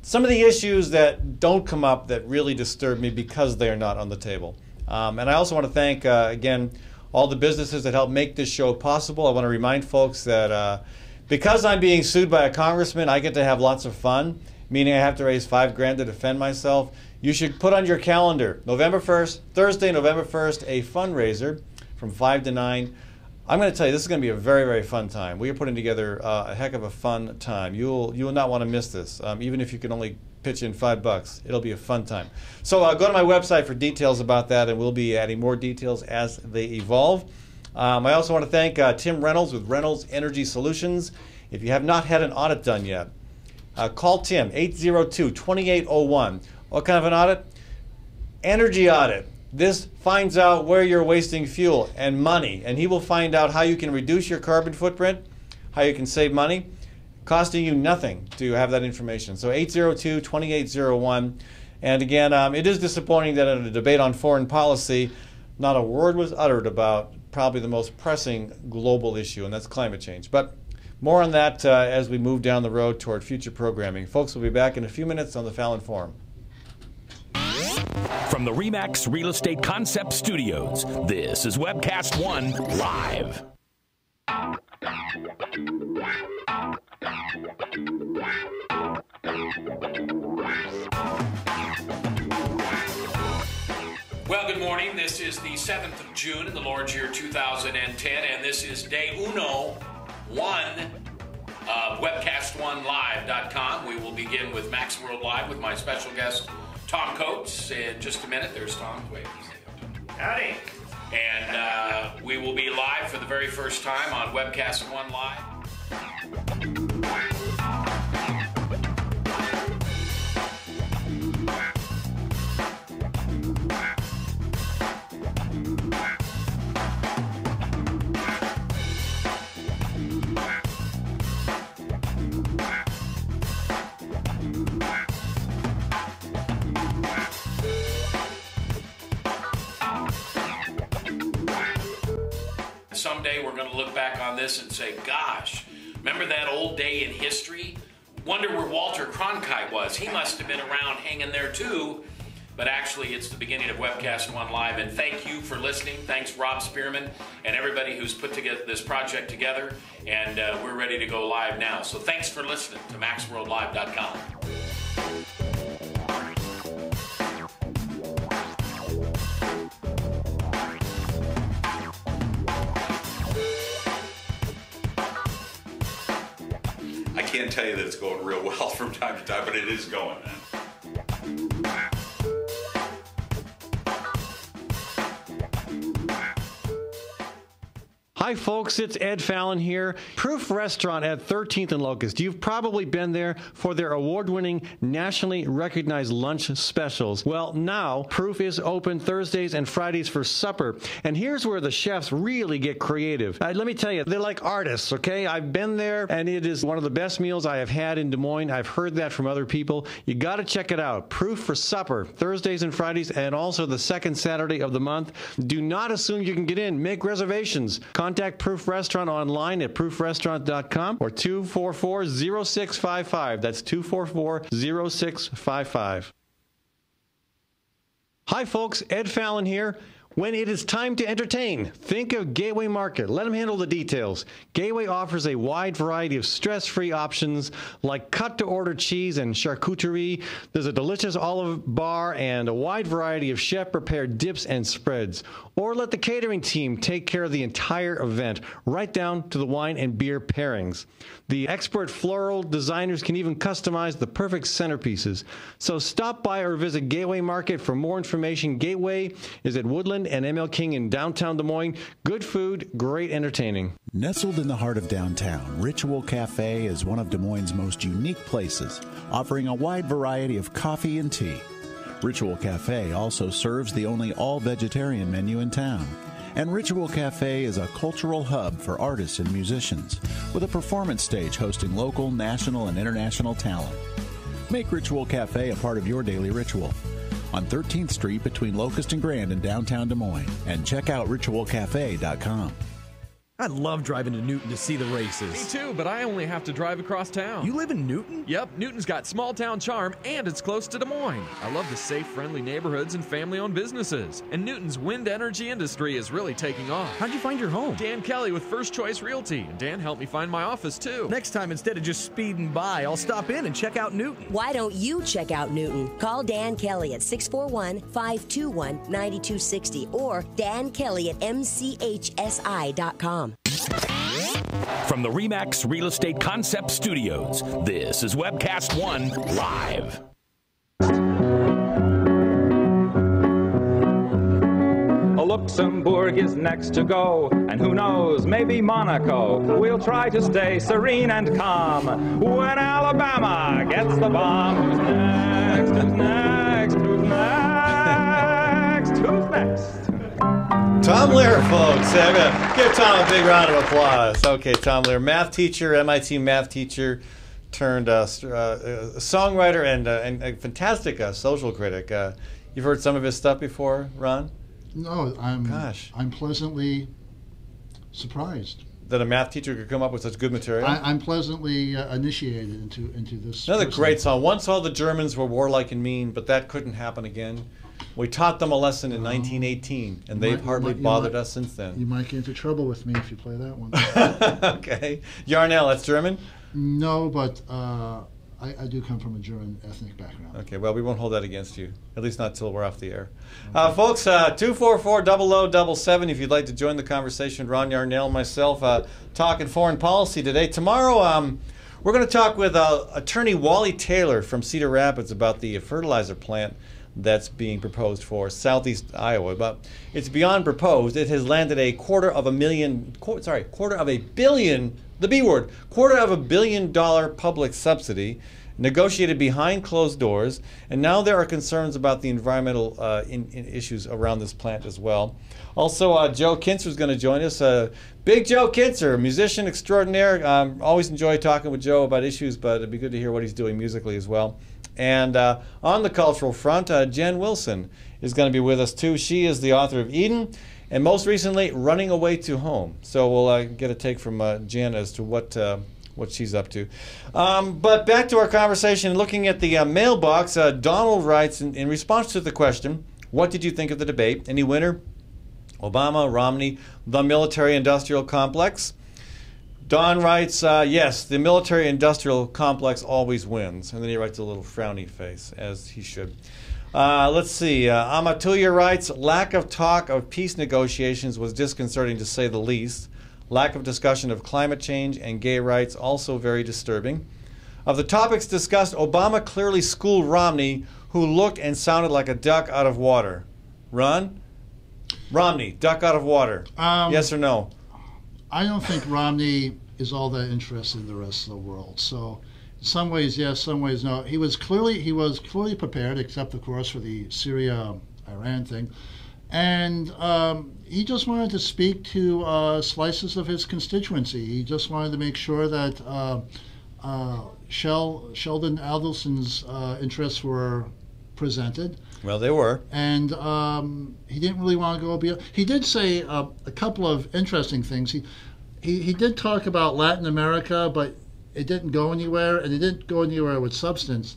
S1: some of the issues that don't come up that really disturb me because they are not on the table. And I also want to thank, again, all the businesses that help make this show possible. I want to remind folks that because I'm being sued by a congressman, I get to have lots of fun, meaning I have to raise $5,000 to defend myself. You should put on your calendar, November 1st, Thursday, November 1st, a fundraiser from 5 to 9. I'm going to tell you, this is going to be a very, very fun time. We are putting together a heck of a fun time. You will not want to miss this, even if you can only pitch in $5. It'll be a fun time. So go to my website for details about that, and we'll be adding more details as they evolve. I also want to thank Tim Reynolds with Reynolds Energy Solutions. If you have not had an audit done yet, call Tim, 802-2801. What kind of an audit? Energy audit. This finds out where you're wasting fuel and money, and he will find out how you can reduce your carbon footprint, how you can save money, costing you nothing to have that information. So 802-2801. And again, it is disappointing that in a debate on foreign policy, not a word was uttered about probably the most pressing global issue, and that's climate change. But more on that as we move down the road toward future programming. Folks, we'll be back in a few minutes on the Fallon Forum.
S2: From the RE/MAX Real Estate Concept Studios, this is Webcast One Live.
S18: Well, good morning. This is the 7th of June in the Lord's year 2010, and this is day 1 of WebcastOneLive.com. We will begin with Max World Live with my special guest, Tom Coates. In just a minute, there's Tom. Wait, howdy. And we will be live for the very first time on Webcast One Live. Someday we're going to look back on this and say, gosh, remember that old day in history? Wonder where Walter Cronkite was. He must have been around hanging there too. But actually, it's the beginning of Webcast One Live. And thank you for listening. Thanks, Rob Spearman, and everybody who's put together this project together. And we're ready to go live now. So thanks for listening to MaxWorldLive.com.
S19: I can't tell you that it's going real well from time to time, but it is going, man.
S1: Hi folks, it's Ed Fallon here. Proof Restaurant at 13th and Locust. You've probably been there for their award-winning, nationally recognized lunch specials. Well, now Proof is open Thursdays and Fridays for supper. And here's where the chefs really get creative. Let me tell you, they're like artists, okay? I've been there, and it is one of the best meals I have had in Des Moines. I've heard that from other people. You got to check it out. Proof for supper, Thursdays and Fridays, and also the second Saturday of the month. Do not assume you can get in. Make reservations. Contact Proof Restaurant online at proofrestaurant.com or 244-0655. That's 244-0655. Hi folks, Ed Fallon here. When it is time to entertain, think of Gateway Market. Let them handle the details. Gateway offers a wide variety of stress-free options like cut-to-order cheese and charcuterie. There's a delicious olive bar and a wide variety of chef-prepared dips and spreads. Or let the catering team take care of the entire event, right down to the wine and beer pairings. The expert floral designers can even customize the perfect centerpieces. So stop by or visit Gateway Market for more information. Gateway is at Woodland and ML King in downtown Des Moines. Good food, great entertaining.
S20: Nestled in the heart of downtown, Ritual Cafe is one of Des Moines' most unique places, offering a wide variety of coffee and tea. Ritual Cafe also serves the only all-vegetarian menu in town. And Ritual Cafe is a cultural hub for artists and musicians, with a performance stage hosting local, national, and international talent. Make Ritual Cafe a part of your daily ritual. On 13th Street between Locust and Grand in downtown Des Moines. And check out ritualcafe.com.
S9: I love driving to Newton to see the races.
S21: Me too, but I only have to drive across town.
S9: You live in Newton?
S21: Yep, Newton's got small town charm and it's close to Des Moines. I love the safe, friendly neighborhoods and family-owned businesses. And Newton's wind energy industry is really taking off.
S9: How'd you find your home?
S21: Dan Kelly with First Choice Realty. And Dan helped me find my office too.
S9: Next time, instead of just speeding by, I'll stop in and check out Newton.
S22: Why don't you check out Newton? Call Dan Kelly at 641-521-9260 or Dan Kelly at mchsi.com.
S2: From the RE/MAX Real Estate Concept Studios, this is Webcast One Live.
S5: Luxembourg is next to go, and who knows, maybe Monaco. We'll try to stay serene and calm when Alabama gets the bomb. Who's next? Who's next? Who's next? Who's next?
S1: Tom Lear, folks. Give Tom a big round of applause. Okay, Tom Lear, math teacher, MIT math teacher, turned songwriter and a fantastic social critic. You've heard some of his stuff before, Ron?
S6: No, I'm pleasantly surprised
S1: that a math teacher could come up with such good material.
S6: I'm pleasantly initiated into this.
S1: Another great song. Once all the Germans were warlike and mean, but that couldn't happen again. We taught them a lesson in 1918, and they've hardly bothered us since then.
S6: You might get into trouble with me if you play that one.
S1: Okay. Yarnell, that's German?
S6: No, but I do come from a German ethnic background.
S1: Okay, well, we won't hold that against you, at least not till we're off the air. Folks, 244-0077 if you'd like to join the conversation. Ron Yarnell and myself talking foreign policy today. Tomorrow, we're going to talk with attorney Wally Taylor from Cedar Rapids about the fertilizer plant that's being proposed for southeast Iowa. But it's beyond proposed. It has landed a $250 million public subsidy negotiated behind closed doors, and now there are concerns about the environmental issues around this plant as well. Also, Joe Kintzer is going to join us. Big Joe Kintzer, musician extraordinaire. Always enjoy talking with Joe about issues, but it'd be good to hear what he's doing musically as well. And on the cultural front, Jen Wilson is going to be with us too. She is the author of Eden, and most recently, Running Away to Home. So we'll get a take from Jen as to what she's up to. But back to our conversation, looking at the mailbox, Donald writes, in response to the question, what did you think of the debate? Any winner? Obama, Romney, the military-industrial complex? Don writes, yes, the military-industrial complex always wins. And then he writes a little frowny face, as he should. Let's see. Amatuya writes, lack of talk of peace negotiations was disconcerting to say the least. Lack of discussion of climate change and gay rights also very disturbing. Of the topics discussed, Obama clearly schooled Romney, who looked and sounded like a duck out of water. Ron? Romney, duck out of water. Yes or no?
S6: I don't think Romney is all that interested in the rest of the world. So in some ways, yes, some ways, no. He was clearly prepared, except, of course, for the Syria-Iran thing. And he just wanted to speak to slices of his constituency. He just wanted to make sure that Sheldon Adelson's interests were presented.
S1: Well, they were.
S6: And he didn't really want to go beyond. He did say a couple of interesting things. He did talk about Latin America, but it didn't go anywhere, and it didn't go anywhere with substance.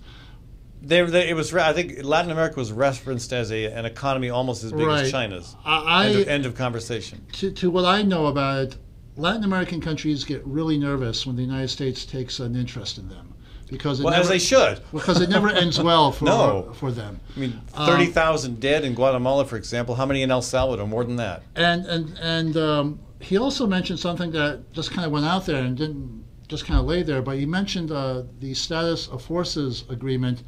S1: It was. I think Latin America was referenced as an economy almost as big as China's. End of conversation.
S6: To what I know about it, Latin American countries get really nervous when the United States takes an interest in them. Because
S1: as they should.
S6: Because it never ends well for them.
S1: I mean, 30,000 dead in Guatemala, for example. How many in El Salvador? More than that.
S6: And he also mentioned something that just kind of went out there and didn't just kind of lay there. But he mentioned the Status of Forces Agreement,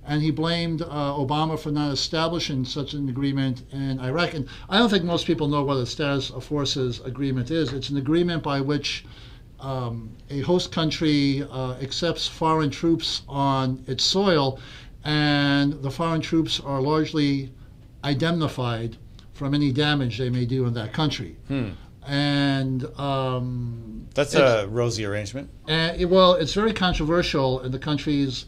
S6: and he blamed Obama for not establishing such an agreement in Iraq. And I don't think most people know what a Status of Forces Agreement is. It's an agreement by which a host country accepts foreign troops on its soil, and the foreign troops are largely indemnified from any damage they may do in that country. And
S1: that's a rosy arrangement.
S6: Well, it's very controversial in the countries.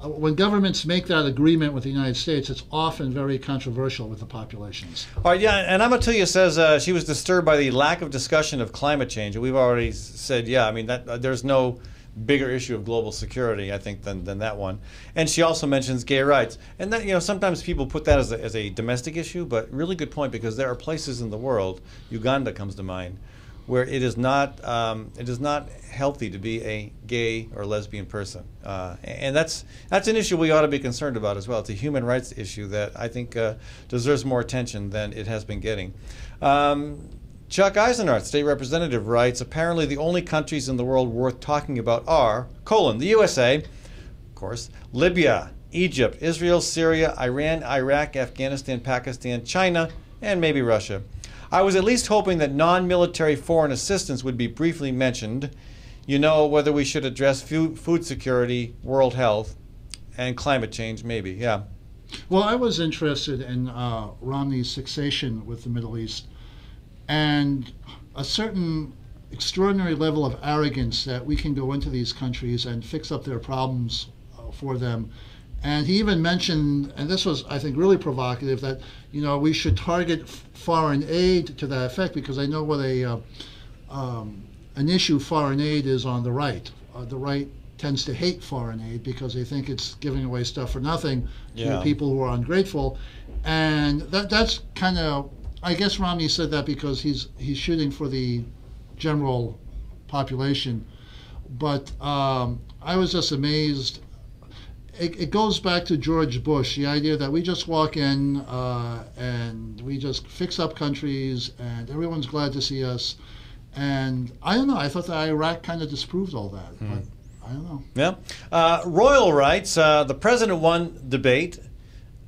S6: When governments make that agreement with the United States, it's often very controversial with the populations.
S1: All right, yeah, and Amatulia says she was disturbed by the lack of discussion of climate change. We've already said, yeah, I mean, that there's no bigger issue of global security, I think, than that one. And she also mentions gay rights. And that, you know, sometimes people put that as a domestic issue, but really good point, because there are places in the world, Uganda comes to mind, where it is not healthy to be a gay or lesbian person, and that's an issue we ought to be concerned about as well. It's a human rights issue that I think deserves more attention than it has been getting. Chuck Eisenhardt, state representative, writes, apparently the only countries in the world worth talking about are, the USA, of course, Libya, Egypt, Israel, Syria, Iran, Iraq, Afghanistan, Pakistan, China, and maybe Russia. I was at least hoping that non-military foreign assistance would be briefly mentioned. You know, whether we should address food security, world health, and climate change, maybe, yeah.
S6: Well, I was interested in Romney's fixation with the Middle East and a certain extraordinary level of arrogance that we can go into these countries and fix up their problems for them. And he even mentioned, and this was, I think, really provocative, that, you know, we should target foreign aid to that effect, because I know what an issue foreign aid is on the right. The right tends to hate foreign aid because they think it's giving away stuff for nothing to people who are ungrateful. And that's kind of, I guess Romney said that because he's shooting for the general population. But I was just amazed. It goes back to George Bush, the idea that we just walk in and we just fix up countries and everyone's glad to see us. And I don't know, I thought that Iraq kind of disproved all that, but I don't know.
S1: Yeah. Royal writes, the president won debate.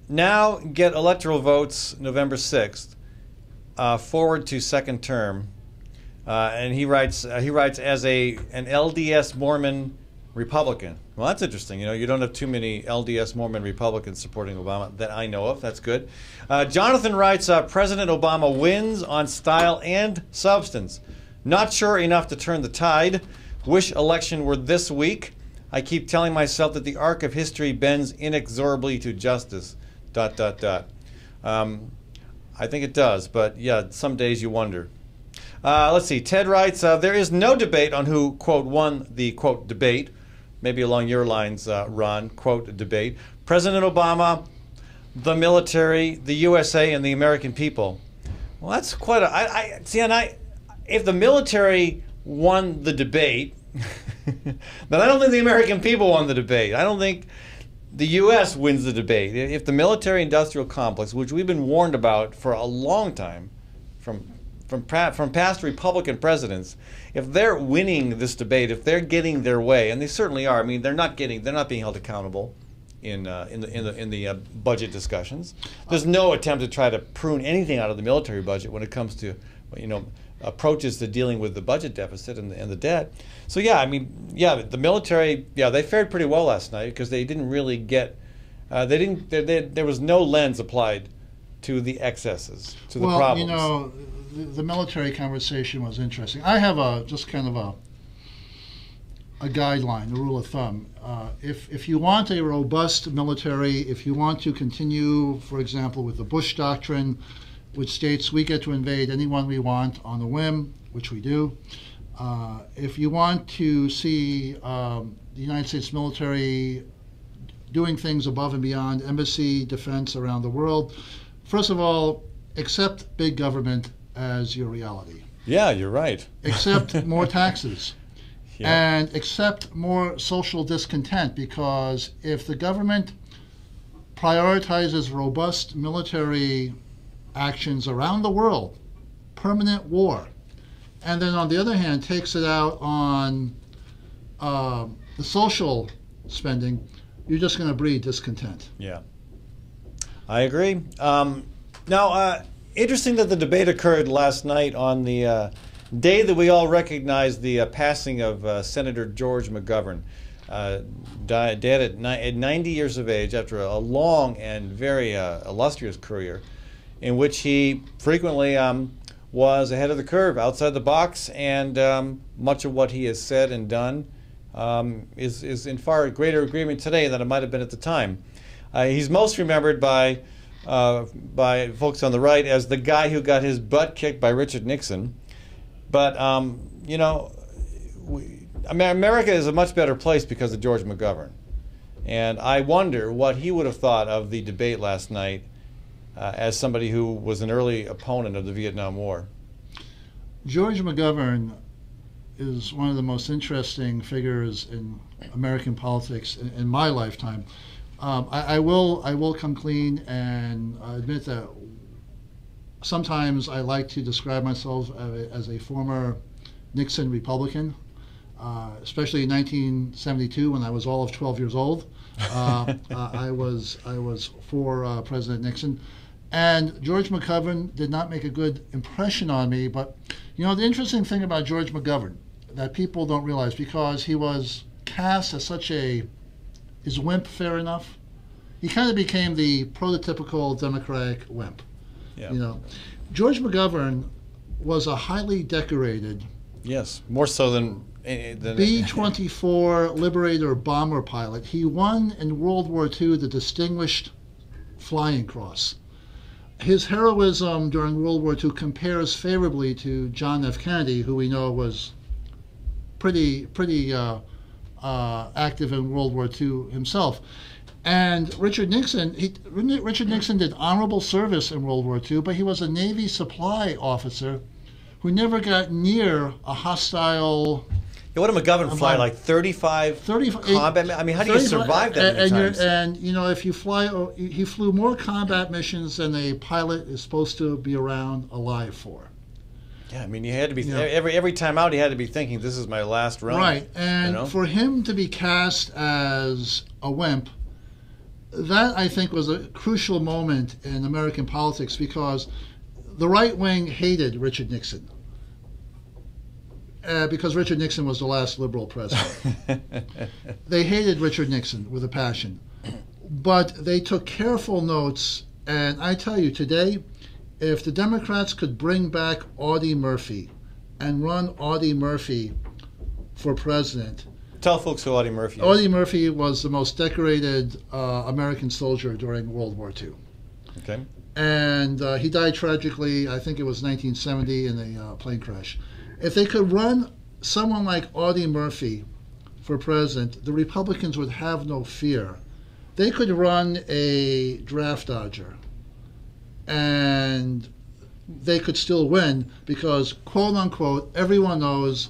S1: Now get electoral votes November 6th. Forward to second term. And he writes as an LDS Mormon Republican. Well, that's interesting. You know, you don't have too many LDS Mormon Republicans supporting Obama that I know of. That's good. Jonathan writes, President Obama wins on style and substance. Not sure enough to turn the tide. Wish election were this week. I keep telling myself that the arc of history bends inexorably to justice. ... I think it does, but yeah, some days you wonder. Let's see. Ted writes, there is no debate on who, quote, won the, quote, debate. Maybe along your lines, Ron, quote, debate. President Obama, the military, the USA, and the American people. Well, that's quite a... if the military won the debate, then I don't think the American people won the debate. I don't think the U.S. wins the debate. If the military-industrial complex, which we've been warned about for a long time from past Republican presidents, if they're winning this debate, if they're getting their way, and they certainly are. I mean, they're not being held accountable in the budget discussions. There's no attempt to try to prune anything out of the military budget when it comes to, you know, approaches to dealing with the budget deficit and the debt. So yeah, I mean, yeah, the military, yeah, they fared pretty well last night because they didn't really get, there was no lens applied to the excesses, to the problems.
S6: Well, you know, the military conversation was interesting. I have just kind of a guideline, a rule of thumb. If you want a robust military, if you want to continue, for example, with the Bush Doctrine, which states we get to invade anyone we want on a whim, which we do. If you want to see the United States military doing things above and beyond embassy defense around the world, first of all, accept big government as your reality.
S1: Yeah, you're right.
S6: Accept more taxes. Yeah. And accept more social discontent, because if the government prioritizes robust military actions around the world, permanent war, and then on the other hand takes it out on the social spending, you're just going to breed discontent.
S1: Yeah, I agree. Now, interesting that the debate occurred last night on the day that we all recognize the passing of Senator George McGovern, dead at 90 years of age after a long and very illustrious career in which he frequently was ahead of the curve, outside the box, and much of what he has said and done is in far greater agreement today than it might have been at the time. He's most remembered by folks on the right as the guy who got his butt kicked by Richard Nixon. But, you know, America is a much better place because of George McGovern. And I wonder what he would have thought of the debate last night as somebody who was an early opponent of the Vietnam War.
S6: George McGovern is one of the most interesting figures in American politics in my lifetime. I will come clean and admit that sometimes I like to describe myself as a former Nixon Republican, especially in 1972 when I was all of 12 years old. I was for President Nixon. And George McGovern did not make a good impression on me, but you know, the interesting thing about George McGovern that people don't realize, because he was cast as such a, is wimp fair enough? He kind of became the prototypical Democratic wimp.
S1: Yeah.
S6: You know, George McGovern was a highly decorated,
S1: yes, more so than
S6: B-24 Liberator bomber pilot. He won in World War II the Distinguished Flying Cross. His heroism during World War II compares favorably to John F. Kennedy, who we know was pretty active in World War II himself. And Richard Nixon did honorable service in World War II, but he was a Navy supply officer who never got near a hostile.
S1: Yeah, what did McGovern fly, like 35 combat? I mean, how do you survive that many times?
S6: And you know, if you fly, he flew more combat missions than a pilot is supposed to be around alive for.
S1: Yeah, I mean, you had to be every time out. He had to be thinking, "This is my last run."
S6: Right, and
S1: you know?
S6: for him to be cast as a wimp, that I think was a crucial moment in American politics, because the right wing hated Richard Nixon. Because Richard Nixon was the last liberal president. They hated Richard Nixon with a passion. But they took careful notes, and I tell you today, if the Democrats could bring back Audie Murphy and run Audie Murphy for president.
S1: Tell folks who Audie Murphy is.
S6: Audie Murphy was the most decorated American soldier during World War II.
S1: Okay.
S6: And he died tragically, I think it was 1970, in a plane crash. If they could run someone like Audie Murphy for president, the Republicans would have no fear. They could run a draft dodger, and they could still win because, quote unquote, everyone knows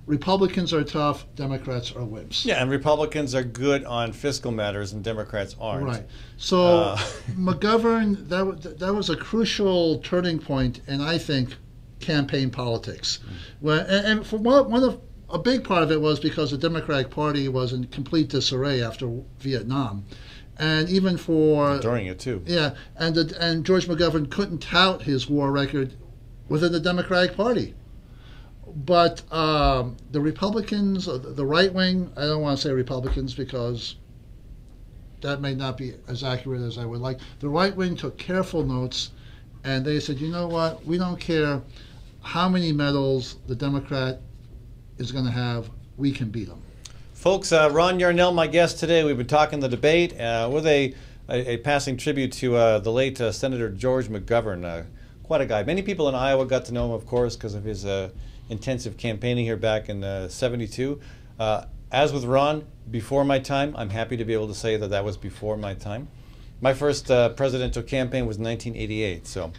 S6: Republicans are tough, Democrats are wimps.
S1: Yeah, and Republicans are good on fiscal matters, and Democrats aren't.
S6: Right. So McGovern, that was a crucial turning point, and I think campaign politics. And for a big part of it was because the Democratic Party was in complete disarray after Vietnam, and even for
S1: during it too.
S6: Yeah, and George McGovern couldn't tout his war record within the Democratic Party. But the Republicans, the right wing, I don't want to say Republicans because that may not be as accurate as I would like. The right wing took careful notes, and they said, you know what, we don't care how many medals the Democrat is going to have, we can beat them.
S1: Folks, Ron Yarnell, my guest today. We've been talking the debate with a passing tribute to the late Senator George McGovern. Quite a guy. Many people in Iowa got to know him, of course, because of his intensive campaigning here back in '72. As with Ron, before my time, I'm happy to be able to say that that was before my time. My first presidential campaign was 1988, so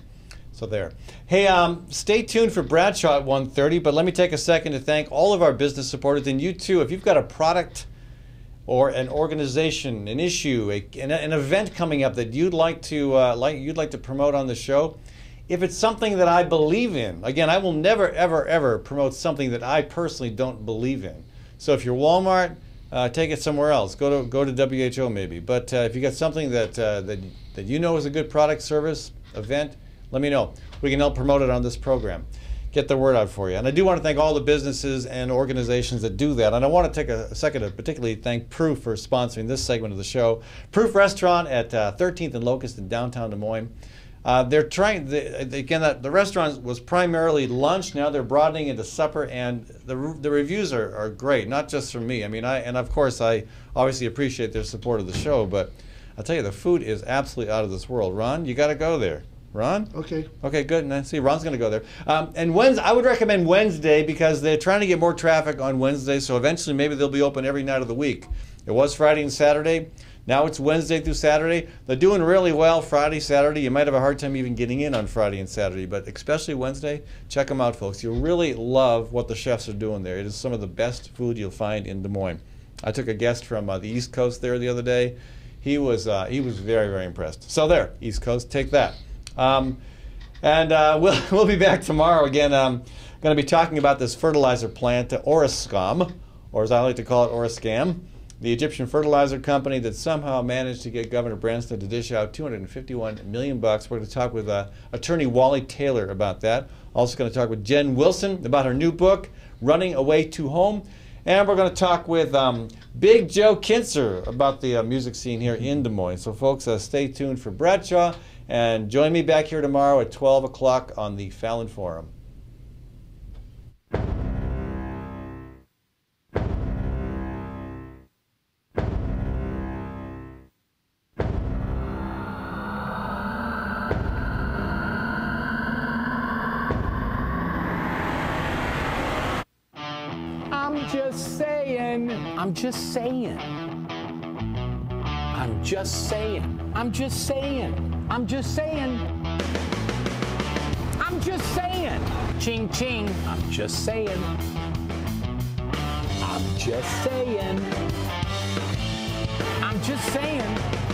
S1: there. Hey, stay tuned for Bradshaw at 1:30, but let me take a second to thank all of our business supporters, and you too. If you've got a product or an organization, an issue, an event coming up that you'd like to promote on the show, if it's something that I believe in, again, I will never, ever, ever promote something that I personally don't believe in. So if you're Walmart, take it somewhere else. Go to WHO maybe. But if you got something that you know is a good product, service, event, let me know. We can help promote it on this program. Get the word out for you. And I do want to thank all the businesses and organizations that do that. And I want to take a second to particularly thank Proof for sponsoring this segment of the show. Proof Restaurant at 13th and Locust in downtown Des Moines. They're trying, again, the restaurant was primarily lunch. Now they're broadening into supper, and the reviews are great, not just from me. I mean, and of course, I obviously appreciate their support of the show, but I'll tell you, the food is absolutely out of this world. Ron, you got to go there. Ron?
S6: Okay.
S1: Okay, good. And I see Ron's going to go there. And Wednesday, I would recommend Wednesday because they're trying to get more traffic on Wednesday, so eventually maybe they'll be open every night of the week. It was Friday and Saturday. Now it's Wednesday through Saturday. They're doing really well Friday, Saturday. You might have a hard time even getting in on Friday and Saturday, but especially Wednesday, check them out, folks. You'll really love what the chefs are doing there. It is some of the best food you'll find in Des Moines. I took a guest from the East Coast there the other day. He was very, very impressed. So there, East Coast, take that. We'll be back tomorrow again. I'm going to be talking about this fertilizer plant, Orascom, or as I like to call it, Orascam, the Egyptian fertilizer company that somehow managed to get Governor Branstad to dish out $251 million. We're going to talk with attorney Wally Taylor about that. Also going to talk with Jen Wilson about her new book, Running Away to Home. And we're going to talk with Big Joe Kinzer about the music scene here in Des Moines. So folks, stay tuned for Bradshaw. And join me back here tomorrow at 12 o'clock on the Fallon Forum.
S3: I'm just saying. I'm just saying. I'm just saying. I'm just saying. I'm just saying. I'm just saying. Ching ching. I'm just saying. I'm just saying. I'm just saying.